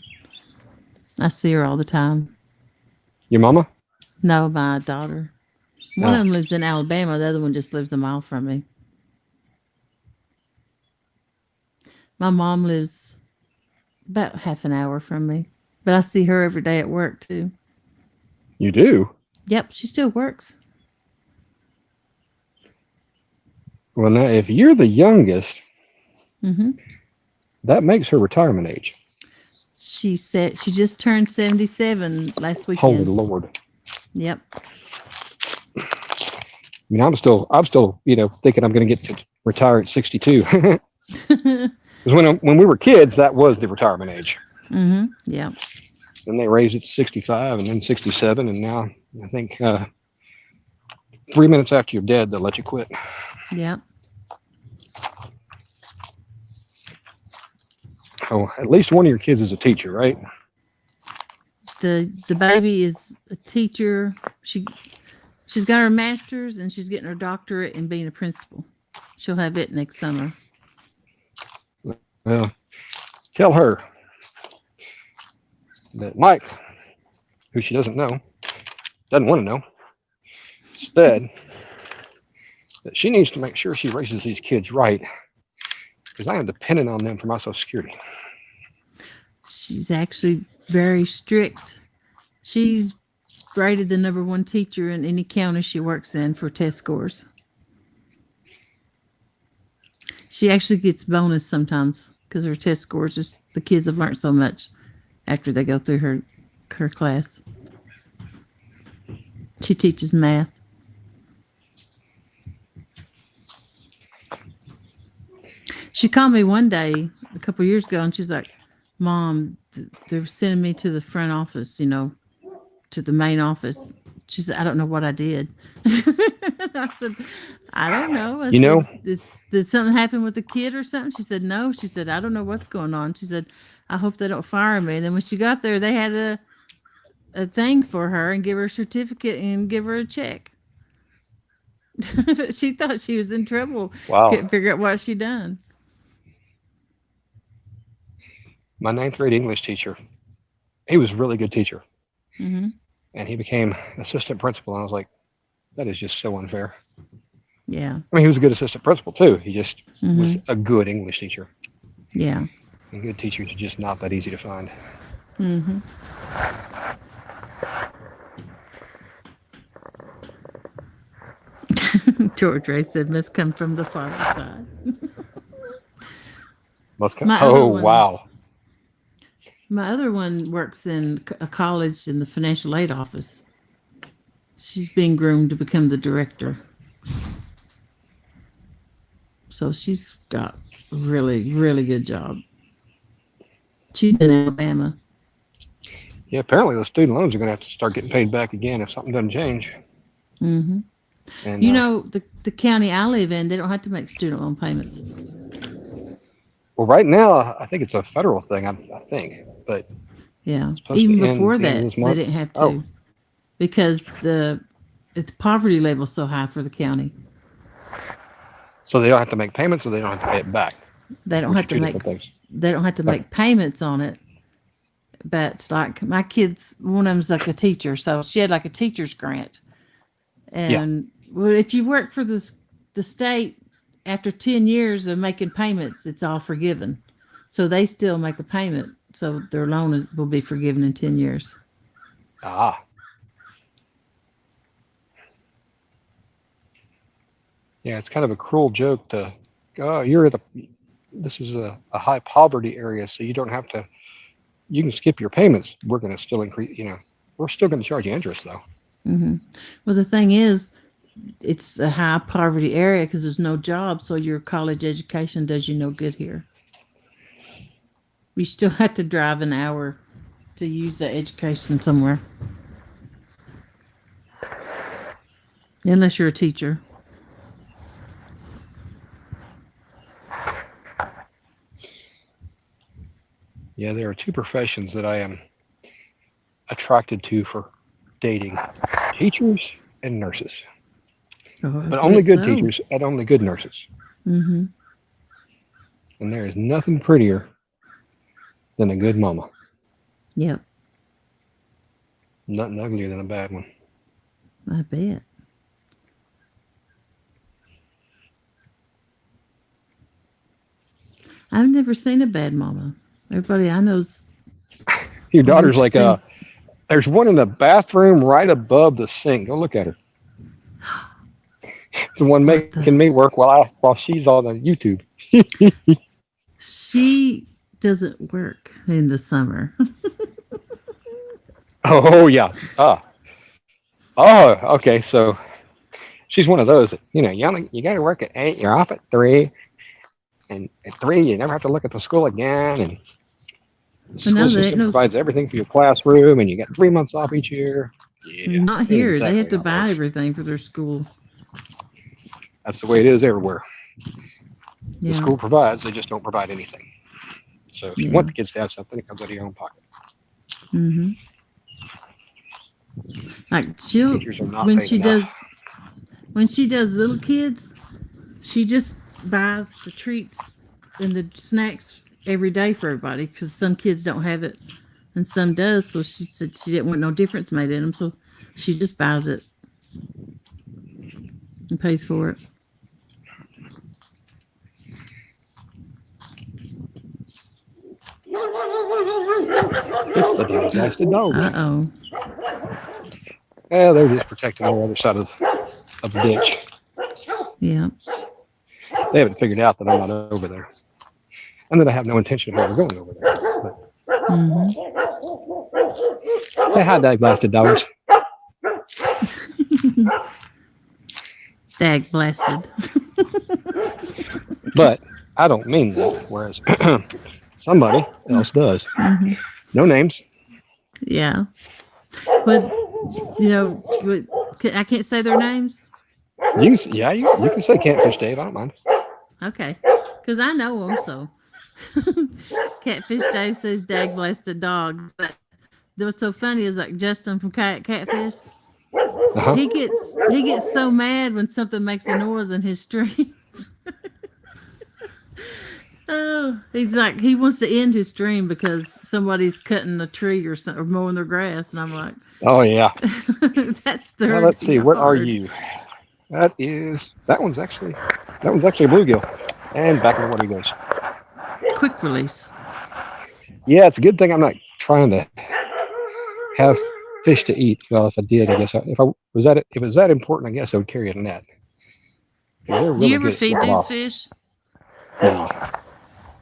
I see her all the time. Your mama? No, my daughter. One of them lives in Alabama. The other one just lives a mile from me. My mom lives about half an hour from me. But I see her every day at work, too. You do? Yep, she still works. Well, now, if you're the youngest, that makes her retirement age. She said she just turned 77 last weekend. Holy Lord. Yep. I mean, I'm still, thinking I'm going to get retire at 62. Because when we were kids, that was the retirement age. Mm-hmm. Yeah. Then they raised it to 65 and then 67. And now I think 3 minutes after you're dead, they'll let you quit. Yeah. Oh, at least one of your kids is a teacher, right? The baby is a teacher. She's got her master's and she's getting her doctorate in being a principal. She'll have it next summer. Well, tell her that Mike, who she doesn't want to know, said that she needs to make sure she raises these kids right, because I am dependent on them for my Social Security. She's actually very strict. She's rated the #1 teacher in any county she works in for test scores. She actually gets bonus sometimes because her test scores, just the kids have learned so much after they go through her class. She teaches math. She called me one day a couple of years ago and she's like, Mom, they're sending me to the front office, to the main office. She said, I don't know what I did. I said, I don't know. I said, did something happen with the kid or something? She said, no. She said, I don't know what's going on. She said, I hope they don't fire me. And then when she got there, they had a thing for her and give her a certificate and give her a check. She thought she was in trouble. Wow. Couldn't figure out what she done. My 9th grade English teacher, he was a really good teacher. Mm-hmm. And he became assistant principal. And I was like, that is just so unfair. Yeah. I mean, he was a good assistant principal too. He just Mm-hmm. was a good English teacher. Yeah. And good teachers are just not that easy to find. Mm-hmm. George Ray said, must come from the father side. Must come. My Oh, other one- wow. My other one works in a college in the financial aid office. She's being groomed to become the director. So she's got a really, really good job. She's in Alabama. Yeah, apparently those student loans are going to have to start getting paid back again if something doesn't change. Mm-hmm. And The county I live in, they don't have to make student loan payments. well, right now, I think it's a federal thing, I think. But Yeah. supposed to Even end before the end of that, this they month? didn't have to. Oh. Because the poverty level is so high for the county. So they don't have to make payments, or they don't have to pay it back. They don't Which have are to two make different things. they don't have to make payments on it. But like my kids, one of them's like a teacher, so she had like a teacher's grant. And well, if you work for the state, after 10 years of making payments, it's all forgiven. So they still make a payment, so their loan will be forgiven in 10 years. Ah. Yeah, it's kind of a cruel joke to go, this is a high poverty area, so you don't have to, you can skip your payments. We're going to still increase, we're still going to charge you interest though. Mm-hmm. Well, the thing is, it's a high poverty area because there's no job, so your college education does you no good here. You still have to drive an hour to use the education somewhere. Unless you're a teacher. Yeah, there are two professions that I am attracted to for dating: teachers and nurses. Oh, But only good teachers and only good nurses. Mm-hmm. And there is nothing prettier than a good mama. Yep, Nothing uglier than a bad one. I bet. I've never seen a bad mama. Everybody I know's Your daughter's like, seen- there's one in the bathroom right above the sink. Go look at her. The one What the- making me work while she's on the YouTube. she doesn't work in the summer. Oh yeah. Oh, okay. So she's one of those that, you got to work at 8, you're off at 3, and at 3 you never have to look at the school again, and the But school no, they ain't system no, provides everything for your classroom, and you get 3 months off each year. Yeah, not it ain't here. They have exactly to how it buy works. everything for their school. That's the way it is everywhere. The Yeah. school provides, they just don't provide anything. So if you Yeah. want the kids to have something, it comes out of your own pocket. Mm-hmm. Like she'll Teachers are not when paid she enough. does when she does little kids, she just buys the treats and the snacks every day for everybody because some kids don't have it and some does. So she said she didn't want no difference made in them, so she just buys it and pays for it. It's the damn blasted dogs. Uh-oh. Yeah, they're just protecting the other side of the ditch. Yeah. They haven't figured out that I'm not over there, and that I have no intention of ever going over there. Mm-hmm. But say hi, dag blasted dogs. Dag blasted. But I don't mean that, whereas somebody else does. Mm-hmm. No names. Yeah. But I can't say their names. You can say Catfish Dave. I don't mind. Okay, because I know them. So Catfish Dave says dag blasted dogs. But what's so funny is like Justin from Catfish. Uh-huh. He gets so mad when something makes a noise in his stream. Oh, he's like he wants to end his stream because somebody's cutting a tree or something or mowing their grass, and I'm like, Oh yeah. that's their. Well, let's see. What are yard. you? That one's actually a bluegill. And back in the water he goes. Quick release. Yeah, it's a good thing I'm not trying to have fish to eat. Well, if I did, I guess if it was that important, I guess I would carry a net. Yeah, they're Do you really ever good at feed getting these off. fish?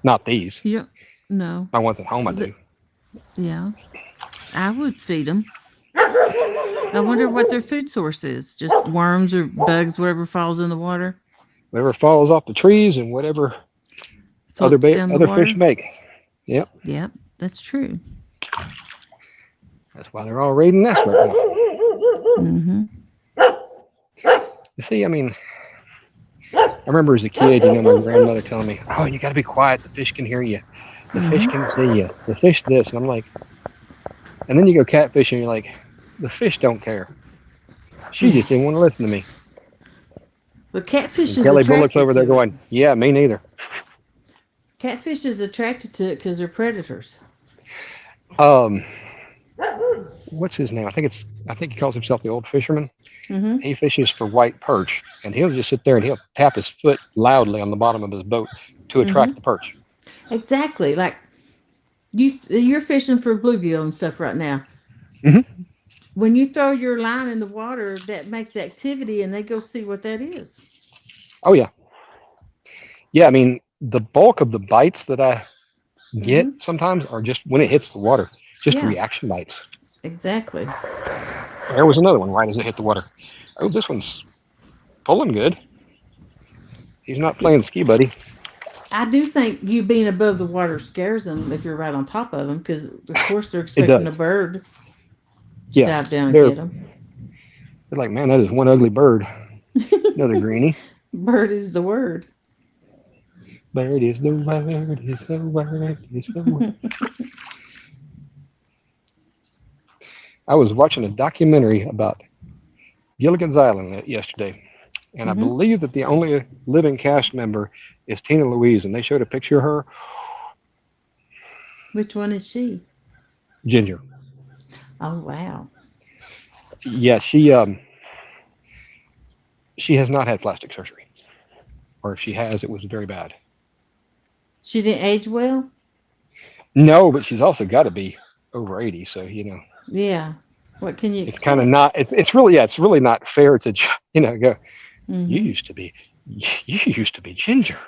Not these. You don't. No. My ones at home, I do. Yeah, I would feed them. I wonder what their food source is. Just worms or bugs, whatever falls in the water. Whatever falls off the trees and whatever other Floats down the other water. fish make. Yep. Yep, that's true. That's why they're all raiding nests right now. Mm-hmm. You see, I mean, I remember as a kid, my grandmother telling me, "Oh, you got to be quiet. The fish can hear you. The fish can see you. The fish this." And I'm like, and then you go catfishing, and you're like, the fish don't care. She just didn't want to listen to me. But catfish And is Kelly attracted Bullock's over there to it. going, "Yeah, me neither." Catfish is attracted to it because they're predators. What's his name? I think he calls himself the old fisherman. Mm-hmm. He fishes for white perch, and he'll just sit there and he'll tap his foot loudly on the bottom of his boat to attract the perch. Exactly. Like you're fishing for bluegill and stuff right now. Mm-hmm. When you throw your line in the water, that makes activity, and they go see what that is. Oh yeah, yeah. I mean, the bulk of the bites that I get sometimes are just when it hits the water, just reaction bites. Exactly. There was another one right as it hit the water. Oh, this one's pulling good. He's not playing ski buddy. I do think you being above the water scares them if you're right on top of them because, of course, they're expecting a bird to dive down and get them. They're like, man, that is one ugly bird. Another greenie. Bird is the word. Bird is the word, is the word, is the word. I was watching a documentary about Gilligan's Island yesterday, and I believe that the only living cast member is Tina Louise, and they showed a picture of her. Which one is she? Ginger. Oh, wow. Yeah, she has not had plastic surgery, or if she has, it was very bad. She didn't age well? No, but she's also got to be over 80, so Yeah. What can you expect? it's kind of not. It's really not fair to go. You used to be Ginger.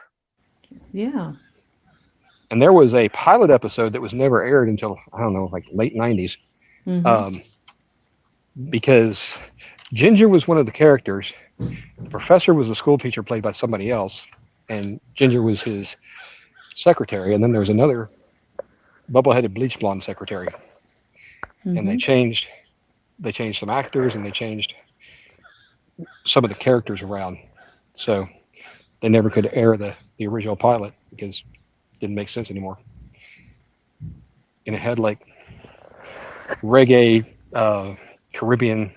Yeah. And there was a pilot episode that was never aired until I don't know, like late 90s, because Ginger was one of the characters The professor was a school teacher played by somebody else, and Ginger was his secretary. And then there was another bubble-headed bleach blonde secretary, and Mm-hmm. they changed some actors and they changed some of the characters around. So they never could air the original pilot because it didn't make sense anymore. And it had like reggae, Caribbean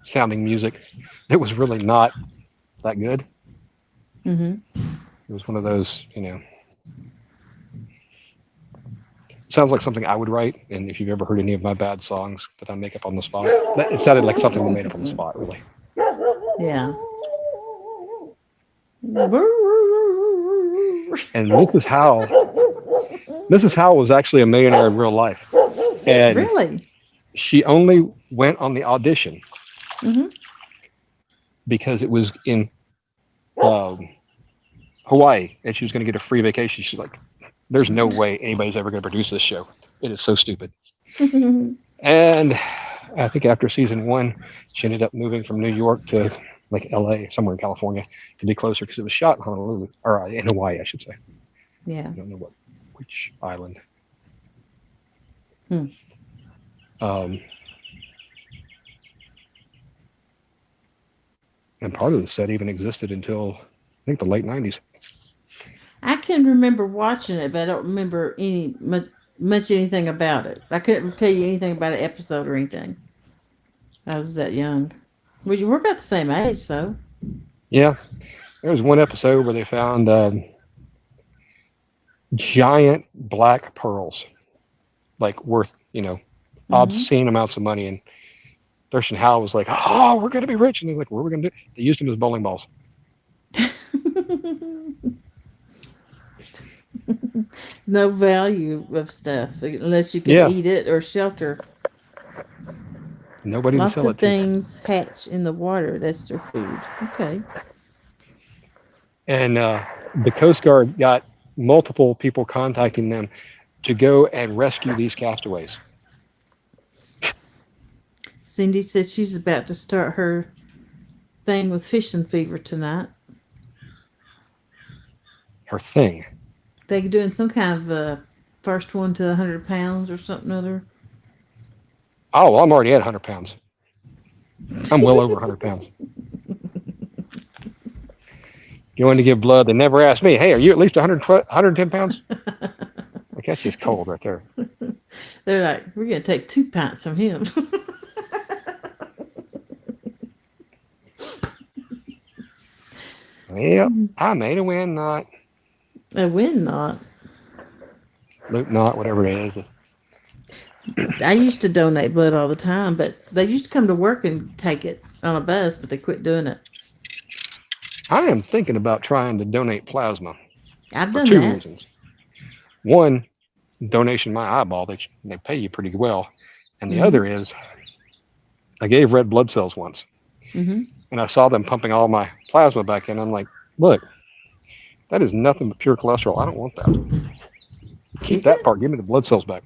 sounding music that was really not that good. Mm-hmm. It was one of those, sounds like something I would write. And if you've ever heard any of my bad songs that I make up on the spot, it sounded like something we made up on the spot, really. Yeah. And Mrs. Howell was actually a millionaire in real life, and Really? she only went on the audition Mm-hmm. because it was in um, Hawaii, and she was going to get a free vacation. She's like, "There's no way anybody's ever going to produce this show. It is so stupid." And I think after season one, she ended up moving from New York to like L.A., somewhere in California, to be closer because it was shot in Honolulu or in Hawaii, I should say. Yeah. I don't know which island. Hmm. Um, and part of the set even existed until I think the late '90s. I can remember watching it, but I don't remember much anything about it. I couldn't tell you anything about an episode or anything. I was that young. We're about the same age, though. Yeah, there was one episode where they found giant black pearls, like worth Mm-hmm. obscene amounts of money, and Thurston Howell was like, "Oh, we're going to be rich," and they're like, "What are we going to do?" They used them as bowling balls. No value of stuff unless you can Yeah, eat it or shelter. nobody to Lots sell of it to. things hatch in the water. That's their food. Okay. And the Coast Guard got multiple people contacting them to go and rescue these castaways. Cindy said she's about to start her thing with fishing fever tonight. Her thing. They doing some kind of first one to 100 pounds or something other. Oh, well, I'm already at 100 pounds. I'm well over 100 pounds. Going to give blood. They never asked me, "Hey, are you at least 110 pounds?" Like, that's just cold right there. They're like, we're gonna take 2 pints from him. Well, I made a win knot, A win not. loop knot, whatever it is. I used to donate blood all the time, but they used to come to work and take it on a bus, but they quit doing it. I am thinking about trying to donate plasma I've for done two that. reasons. One, donation my eyeball, they pay you pretty well. And the Mm-hmm. other is I gave red blood cells once, Mm-hmm. and I saw them pumping all my plasma back in. I'm like, look, that is nothing but pure cholesterol. I don't want that. Keep Is that it part. Give me the blood cells back.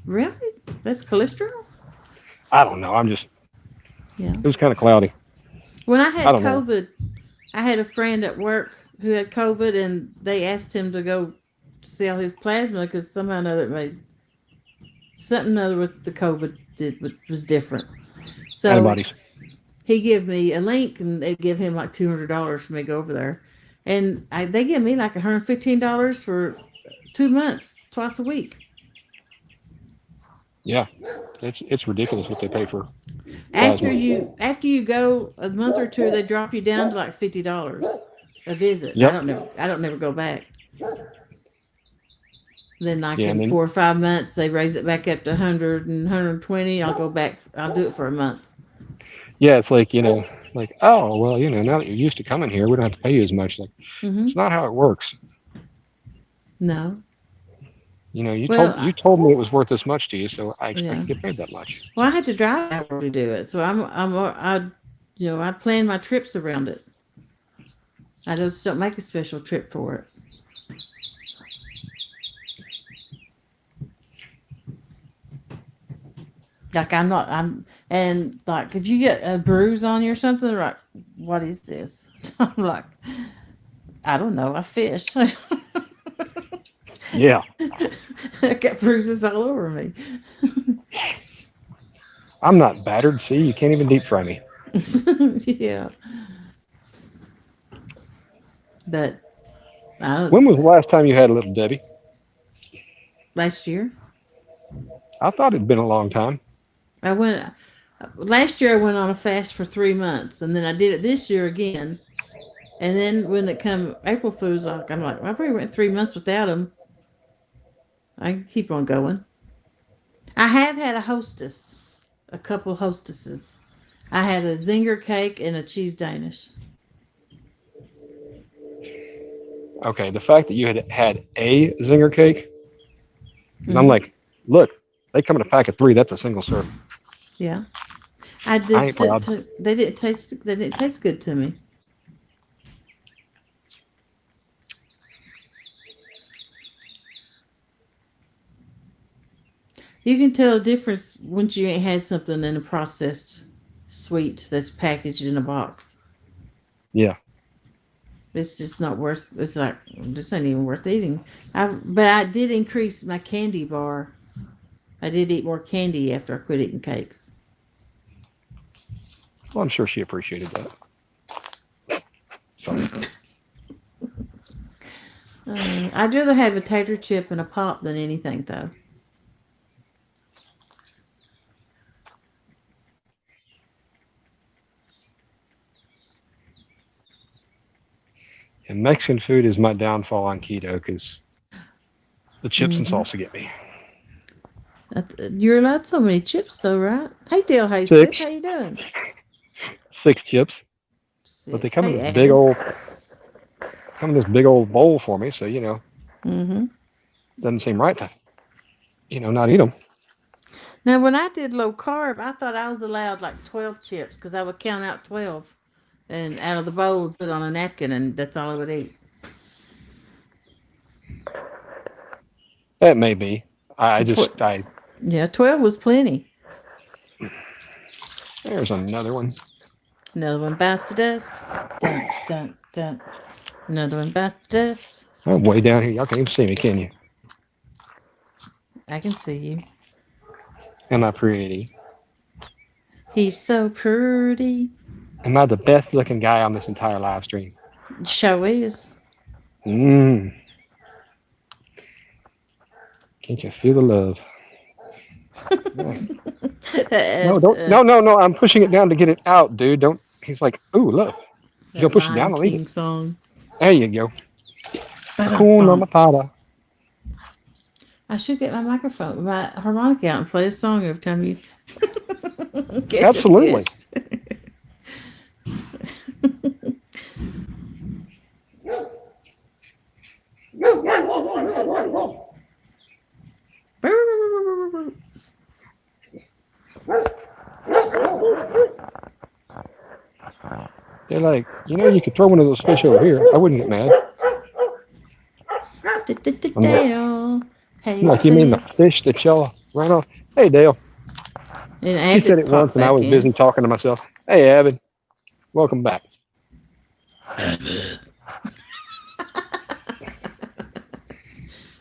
really? That's cholesterol. I don't know. Yeah. It was kind of cloudy. When I I had don't know. COVID, I had a friend at work who had COVID, and they asked him to go sell his plasma because somehow or another it made something other with the COVID that was different. So Antibodies. he gave me a link, and they give him like $200 for me to go over there, and they give me like $115 for 2 months, twice a week. Yeah, it's ridiculous what they pay for plasma. After you go a month or two, they drop you down to like $50 a visit. Yep. I don't never go back. Then like Yeah, and in then 4 or 5 months, they raise it back up to 100 and 120. I'll go back. I'll do it for a month. yeah, it's like like, oh well, now that you're used to coming here, we don't have to pay you as much. Like, Mm-hmm. it's not how it works. No. You Well, told me it was worth this much to you, so I expect yeah. to get paid that much. Well, I had to drive an hour to do it, so I plan my trips around it. I just don't make a special trip for it. Like I'm not. I'm and like if you get a bruise on you or something, right? what is this? I'm like, I don't know. I fish. Yeah, I got bruises all over me. I'm not battered. See, you can't even deep fry me. Yeah, but I don't. When was the last time you had a little Debbie? Last year, I thought it'd been a long time. I went. Last year, I went on a fast for 3 months, and then I did it this year again. And then when it come April Fools, I'm like, I've already went 3 months without them. I can keep on going. I have had a hostess, a couple hostesses. I had a zinger cake and a cheese Danish. Okay, the fact that you had had a zinger cake, because I'm Hmm. like, look, they come in a pack of three. That's a single serve. Yeah, I I ain't just didn't. proud. They didn't taste. They didn't taste good to me. You can tell a difference once you ain't had something in a processed sweet that's packaged in a box. Yeah. It's just not worth. It's like this ain't even worth eating. But I did increase my candy bar. I did eat more candy after I quit eating cakes. Well, I'm sure she appreciated that. Sorry. I'd rather have a tater chip and a pop than anything, though. And Mexican food is my downfall on keto because the chips and Hmm. salsa get me. You're allowed so many chips, though, right? Hey, Dale Hasted, how Six, you doing? 6 chips, but they Six. come in Hey, this big Abby. old, come in this big old bowl for me. So Hmm. doesn't seem right to, not eat them. Now, when I did low carb, I thought I was allowed like 12 chips because I would count out 12 and out of the bowl and put on a napkin, and that's all I would eat. That may be. I Tw- just, I yeah, 12 was plenty. there's another one. Another one bites the dust. Dun, dun, dun. Another one bites the dust. I'm way down here. Y'all can't even see me, can you? I can see you. Am I pretty? He's so pretty. Am I the best looking guy on this entire live stream? Show is. Mmm. Can't you feel the love? No, no, don't. No, no, no. I'm pushing it down to get it out, dude. Don't. He's like, ooh, look. You go that push it Lion down, I'll eat it. King song. There you go. Ba-dum, Hakuna bum. Matata. I should get my microphone, my harmonica out and play a song every time you catch a Absolutely. fish. They're like, you could throw one of those fish over here. I wouldn't get mad. I'm like, Dale, I'm like, you mean the hasted. fish that y'all ran off? Hey, Dale. And She said Abbott it once, popped and I back was in. busy talking to myself. Hey, Avid, welcome back. Abbott,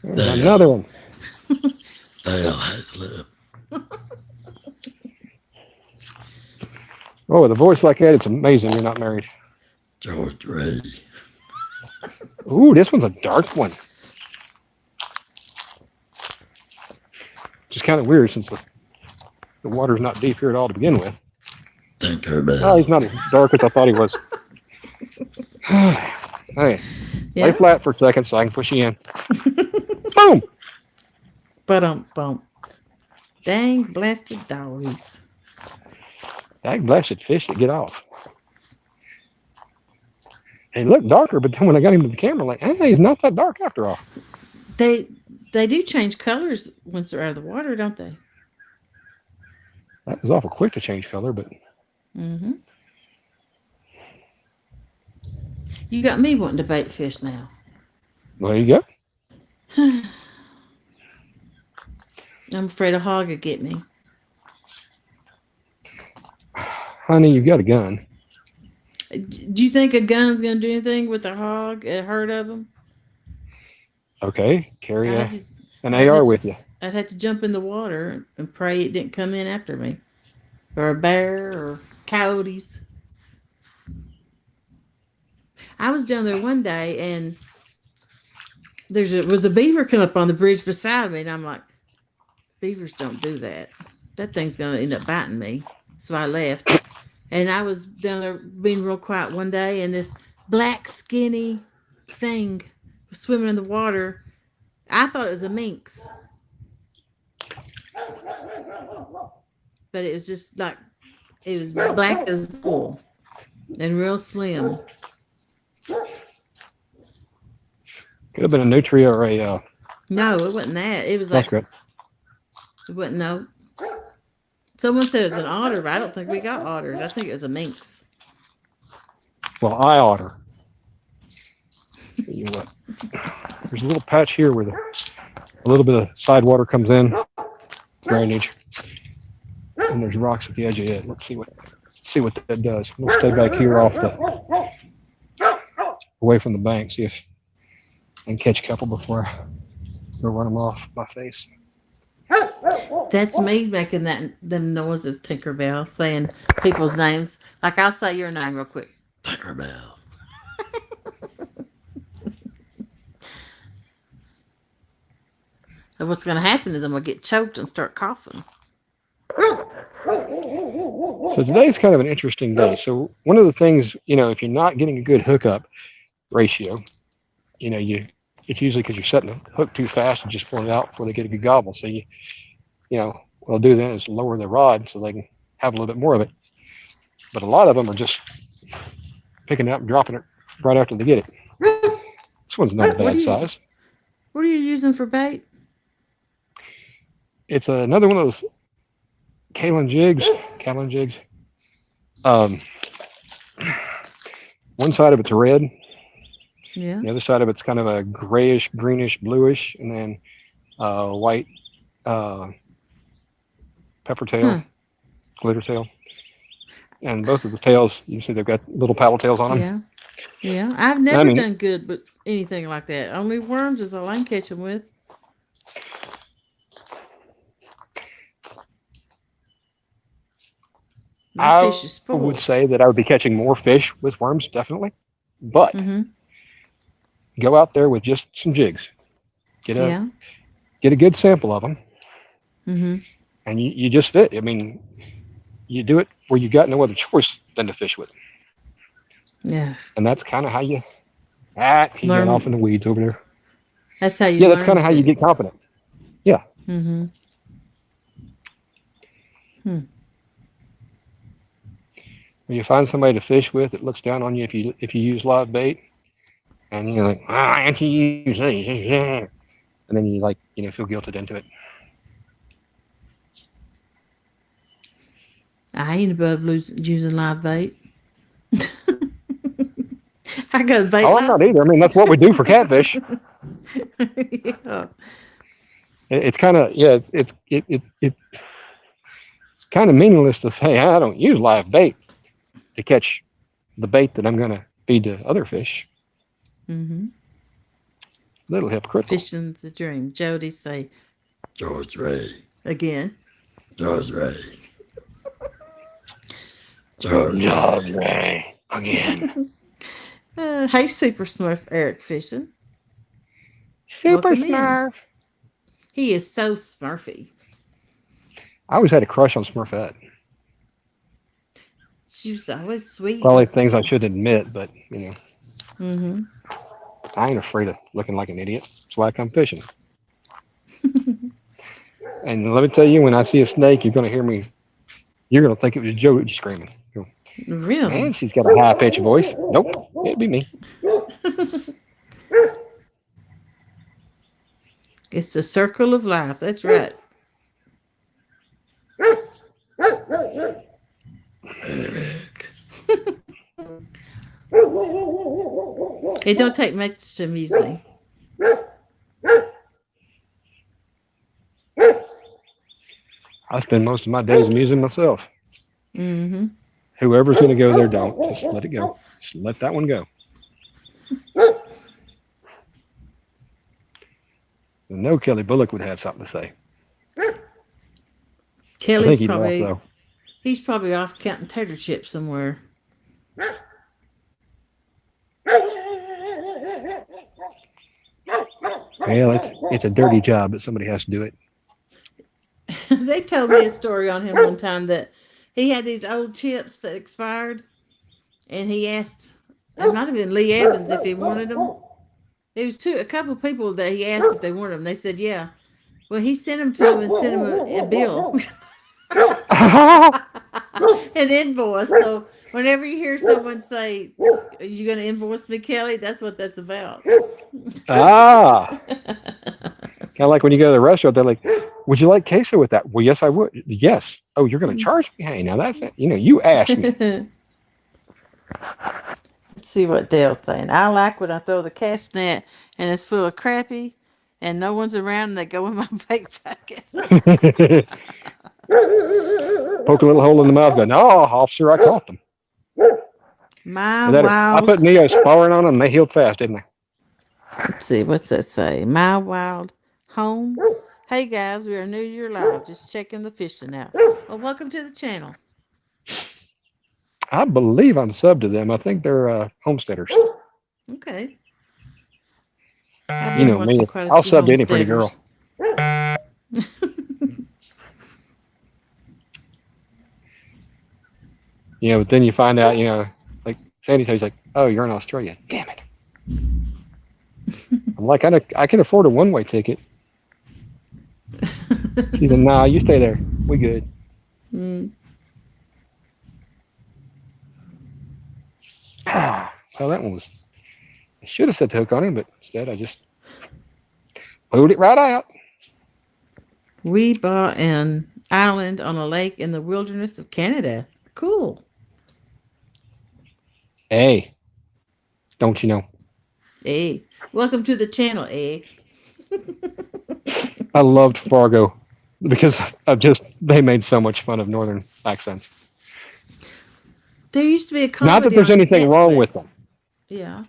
There's another Dale, one. Dale Haslip, Oh, with a voice like that, it's amazing you're not married. George Ray, Ooh, this one's a dark one. Just kind of weird since the water's not deep here at all to begin with. Oh, he's Tinkerbell, not as dark as I thought he was. Hey, lay Yeah. flat for a second so I can push you in. Boom! Bump. Dang blasted doggies. That blasted fish that get off. He looked darker, but then when I got him to the camera, like, hey, he's not that dark after all. They they do change colors once they're out of the water, don't they? That was awful quick to change color, but Mm-hmm. You got me wanting to bait fish now. well, there you go. I'm afraid a hog would get me. Honey, you got a gun. Do you think a gun's gonna do anything with a hog? A herd of them? Okay, carry I'd have to, an I'd AR have to, with you. I'd have to jump in the water and pray it didn't come in after me, or a bear, or coyotes. I was down there one day, and was a beaver come up on the bridge beside me, and I'm like, beavers don't do that. That thing's gonna end up biting me. So I left, and I was down there being real quiet one day, and this black skinny thing was swimming in the water. I thought it was a minx, but it was just like it was black as wool and real slim. Could have been a nutria or a No, it wasn't that. It was like muskrat. it wasn't no. Someone said it was an otter, but I don't think we got otters. I think it was a minx. Well, eye otter. Tell you what, there's a little patch here where a little bit of side water comes in, drainage, and there's rocks at the edge of it. Let's see what that does. We'll stay back here away from the bank, see if I can catch a couple before I go run them off my face. That's me making them noises, Tinkerbell, saying people's names. Like I'll say your name real quick. Tinkerbell. And what's going to happen is I'm going to get choked and start coughing. So today's kind of an interesting day. So one of the things, if you're not getting a good hookup ratio, it's usually because you're setting the hook too fast and just pulling it out before they get a good gobble. So what I'll do then is lower the rod so they can have a little bit more of it. But a lot of them are just picking it up and dropping it right after they get it. This one's not a bad size. What are you using for bait? It's another one of those Callan jigs. One side of it's red. Yeah. The other side of it's kind of a grayish, greenish, bluish, and then white pepper tail, glitter tail. And both of the tails, you can see they've got little paddle tails on them. Yeah. Yeah. I've never done good with anything like that. Only worms is all I can catch them with. I would say that I would be catching more fish with worms, definitely. But go out there with just some jigs. Get a good sample of them. And you just fit. I mean, you do it where you got no other choice than to fish with them. Yeah. And that's kind of how you he got off in the weeds over there. That's how you that's kind of how you get confident. Yeah. When you find somebody to fish with that looks down on you if you use live bait, and you're like, I can't use these, and then you feel guilted into it. I ain't above using live bait. I got a bait. I'm not either. I mean, that's what we do for catfish. Yeah. It's kind of it's kind of meaningless to say I don't use live bait to catch the bait that I'm going to feed to other fish. Little hypocritical. Fishing the dream. Jody say. George Ray. Again. George Ray. George Ray. Again. Hey, Super Smurf Eric Fishing. Super Smurf. He is so smurfy. I always had a crush on Smurfette. She was always sweet. Probably things I shouldn't admit, but I ain't afraid of looking like an idiot. That's why I come fishing. And let me tell you, when I see a snake, you're going to think it was Jody screaming. Really? Man, she's got a high-pitched voice. Nope, it'd be me. It's the circle of life. That's right. It don't take much to amuse me. I spend most of my days amusing myself. Whoever's going to go there, don't. Just let it go. Just let that one go. No, Kelly Bullock would have something to say. I Kelly's think he left, probably though. he's probably off counting tater chips somewhere. Well, it's a dirty job, but somebody has to do it. They told me a story on him one time that he had these old chips that expired, and he asked, it might have been Lee Evans if he wanted them. There was a couple of people that he asked if they wanted them. They said, yeah. Well, he sent them to him and sent him a bill, an invoice. So whenever you hear someone say, "Are you going to invoice me, Kelly?" That's what that's about. Ah, kind of like when you go to the restaurant, they're like, "Would you like queso with that?" Well, yes, I would. Yes. Oh, you're going to charge me? Hey, now that's it. You asked me. Let's see what Dale's saying. I like when I throw the cast net and it's full of crappie and no one's around and they go in my bake pocket. Poke a little hole in the mouth, go, no, officer, I caught them. My I put wild. Neosporin on them, and they healed fast, didn't they? Let's see, what's that say? My wild home. Hey guys, we are New Year Live. Just checking the fishing out. Well, welcome to the channel. I believe I'm subbed to them. I think they're homesteaders. Okay. I've You been know watching me. quite a I'll few sub to any pretty girl. homesteaders. But then you find out, like Sandy says, like, oh, you're in Australia. Damn it. I'm like, I can afford a one-way ticket. She said, nah, you stay there. We good. Mm. Well, that one was, I should have set the hook on him, but instead I just pulled it right out. We bought an island on a lake in the wilderness of Canada. Cool. Hey, don't you know? Hey, welcome to the channel, eh? I loved Fargo because they made so much fun of northern accents. There used to be a comedy Not that there's on anything Netflix. wrong with them. Yeah.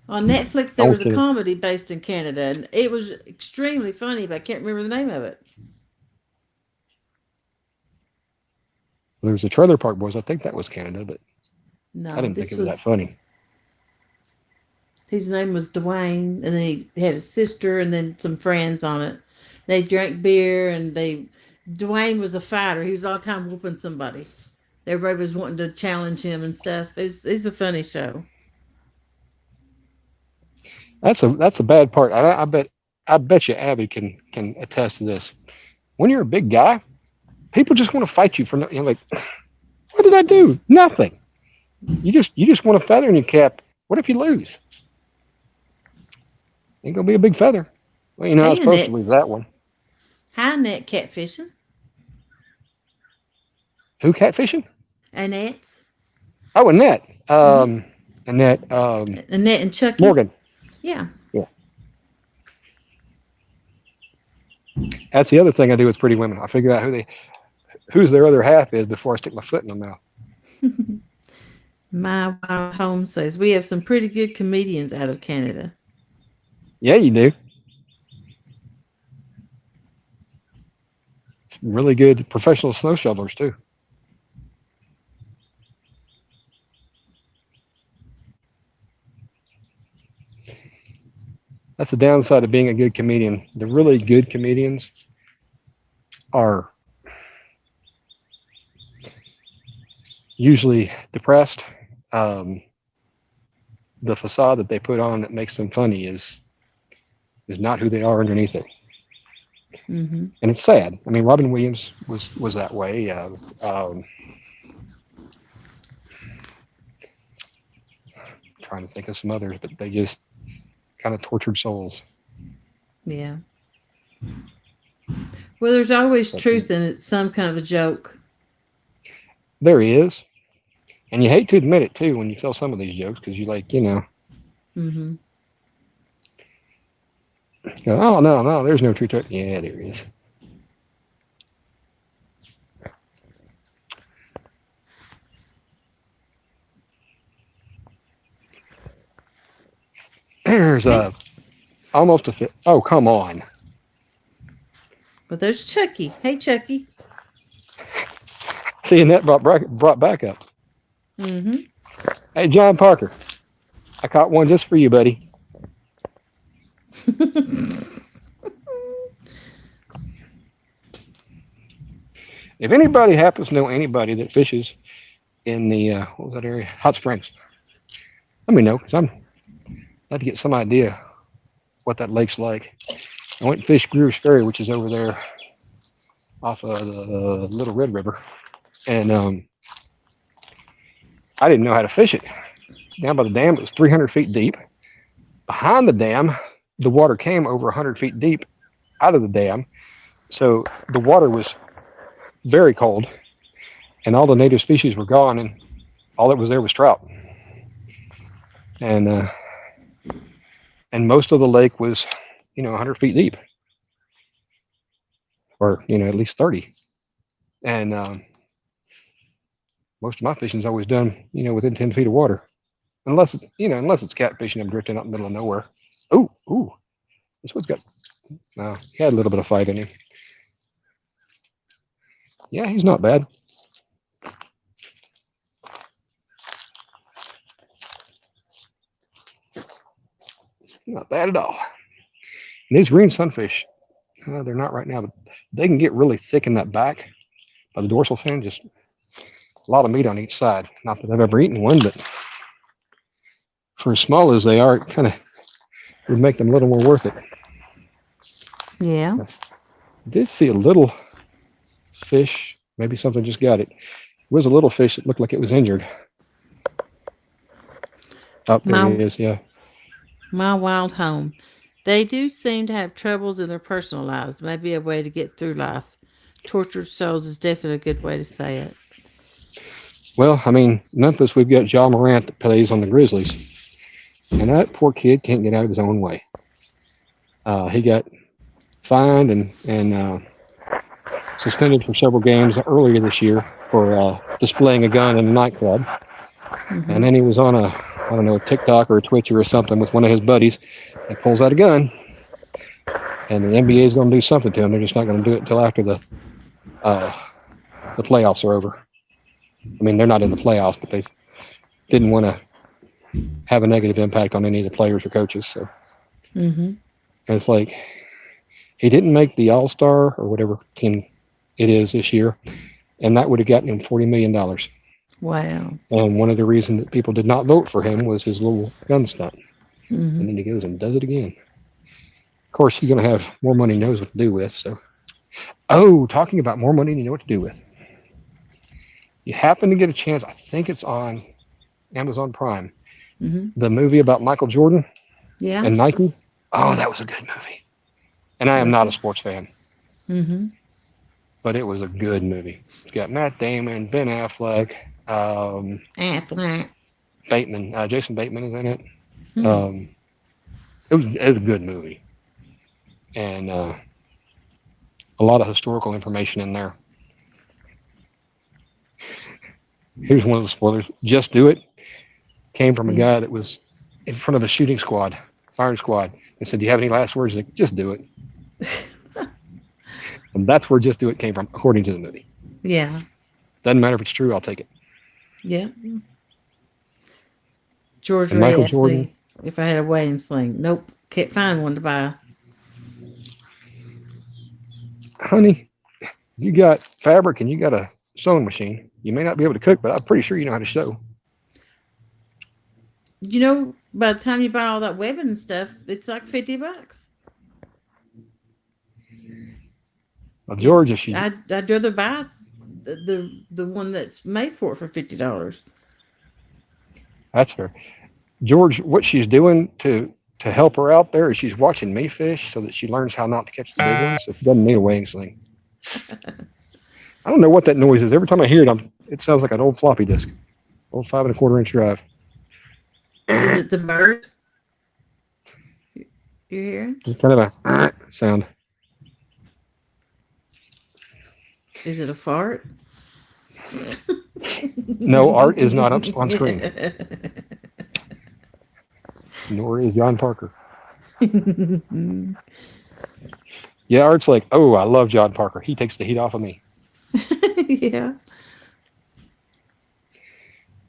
On Netflix, there was a comedy based in Canada, and it was extremely funny, but I can't remember the name of it. There was the Trailer Park Boys. I think that was Canada, but No, I didn't think it was that funny. His name was Dwayne, and then he had his sister and then some friends on it. They drank beer, and Dwayne was a fighter. He was all the time whooping somebody. Everybody was wanting to challenge him and stuff. It's a funny show. That's a bad part. I bet you Abby can attest to this. When you're a big guy, people just want to fight you for like, what did I do? Nothing. You just want a feather in your cap. What if you lose? Ain't gonna be a big feather. Well, you're not supposed to lose that one. Hi, Annette catfishing. Who catfishing? Annette. Oh, Annette. Annette. Annette and Chucky. Morgan. Yeah. Yeah. That's the other thing I do with Pretty Women. I figure out who's their other half is before I stick my foot in their mouth. My Wild Home says we have some pretty good comedians out of Canada. Yeah, you do. Really good professional snow shovelers too. That's the downside of being a good comedian. The really good comedians are usually depressed. The facade that they put on that makes them funny is not who they are underneath it. Mm-hmm. And it's sad. I mean, Robin Williams was that way. Trying to think of some others, but they just kind of tortured souls. Yeah. Well, there's always truth in it, some kind of a joke. There is. And you hate to admit it, too, when you tell some of these jokes, because you Mm-hmm. Go, oh, no, there's no truth to it. Yeah, there is. There's Hey, almost a fit. Oh, come on. but there's Chucky. Hey, Chucky. Seeing that brought back up. Mm-hmm. Hey, John Parker, I caught one just for you, buddy. If anybody happens to know anybody that fishes in the what was that area? Hot Springs. Let me know because I'd like to get some idea what that lake's like. I went and fished Greer's Ferry, which is over there off of the Little Red River, and I didn't know how to fish it. Down by the dam, it was 300 feet deep. Behind the dam, the water came over 100 feet deep out of the dam, so the water was very cold, and all the native species were gone, and all that was there was trout, and and most of the lake was, 100 feet deep, or at least 30, and most of my fishing's always done, within 10 feet of water, unless it's catfishing. I'm drifting out in the middle of nowhere. Ooh, this one's got. He had a little bit of fight in him. Yeah, he's not bad. Not bad at all. And these green sunfish, they're not right now, but they can get really thick in that back by the dorsal fin. Just a lot of meat on each side. Not that I've ever eaten one, but for as small as they are, it kind of would make them a little more worth it. Yeah. I did see a little fish. Maybe something just got it. It was a little fish that looked like it was injured. Oh, there My it is. Yeah. my wild home. They do seem to have troubles in their personal lives. Maybe a way to get through life. Tortured souls is definitely a good way to say it. Well, I mean, Memphis, we've got John Morant that plays on the Grizzlies, and that poor kid can't get out of his own way. He got fined and suspended for several games earlier this year for displaying a gun in a nightclub. And Mm-hmm. then he was on I don't know, a TikTok or a Twitch or something with one of his buddies and pulls out a gun. And the NBA is going to do something to him. They're just not going to do it until after uh, the playoffs are over. I mean, they're not in the playoffs, but they didn't want to have a negative impact on any of the players or coaches. So Mm-hmm. it's like he didn't make the All-Star or whatever team it is this year, and that would have gotten him $40 million. Wow. And one of the reasons that people did not vote for him was his little gun stunt. Mm-hmm. And then he goes and does it again. Of course, he's going to have more money he knows what to do with. So, talking about more money you know what to do with. You happen to get a chance, I think it's on Amazon Prime, Mm-hmm. the movie about Michael Jordan Yeah. and Nike. Oh, that was a good movie. And I am Was not a it? sports fan, Mm-hmm. but it was a good movie. It's got Matt Damon, Ben Affleck, Affleck. Bateman, Jason Bateman is in it. Hmm. It was a good movie, and a lot of historical information in there. Here's one of the spoilers. Just Do It came from a Yeah. guy that was in front of a shooting squad, firing squad, and said, "Do you have any last words?" He's like, "Just do it." And that's where Just Do It came from, according to the movie. Yeah. Doesn't matter if it's true, I'll take it. Yeah. George And Ray Michael asked Jordan, me if I had a weighing sling. Nope. Can't find one to buy. honey, you got fabric and you got a sewing machine. You may not be able to cook, but I'm pretty sure you know how to sew. By the time you buy all that webbing and stuff, it's like $50. Well, It, Georgia, she's I'd rather buy the one that's made for it for $50. that's fair. George, what she's doing to help her out there is she's watching me fish so that she learns how not to catch the big ones. So she doesn't need a weighing sling. I don't know what that noise is. Every time I hear it, it sounds like an old floppy disk, old 5 1/4 inch drive. Is it the bird? You hear? It's kind of a sound. Is it a fart? No, Art is not up on screen. Nor is John Parker. Yeah, Art's like, oh, I love John Parker. He takes the heat off of me. Yeah.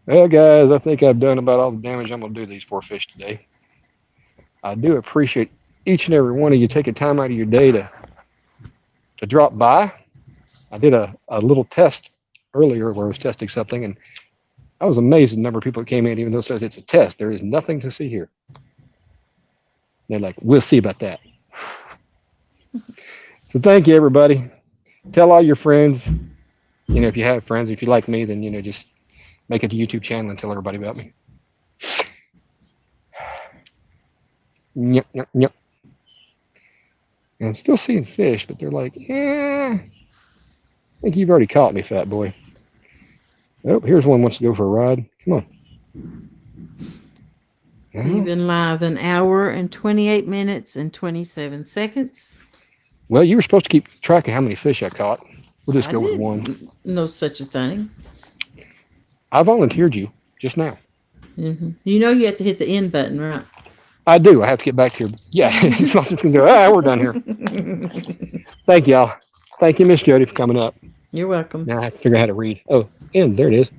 Well, guys, I think I've done about all the damage I'm going to do these poor fish today. I do appreciate each and every one of you taking time out of your day to drop by. I did a little test earlier where I was testing something, and I was amazed at the number of people that came in, even though it says it's a test. There is nothing to see here. They're like, we'll see about that. So thank you, everybody. Tell all your friends, if you have friends, if you like me, then, just make it a YouTube channel and tell everybody about me. Yep, yep, yep. And I'm still seeing fish, but they're like, I think you've already caught me, fat boy. Oh, here's one wants to go for a ride. Come on. You've been live an hour and 28 minutes and 27 seconds. Well, you were supposed to keep track of how many fish I caught. We'll just I go with didn't one. know such a thing. I volunteered you just now. Mm-hmm. You have to hit the end button, right? I do. I have to get back here. Yeah, it's not just going to go, we're done here. Thank y'all. Thank you, Miss Jody, for coming up. You're welcome. Now I have to figure out how to read. Oh, end. There it is.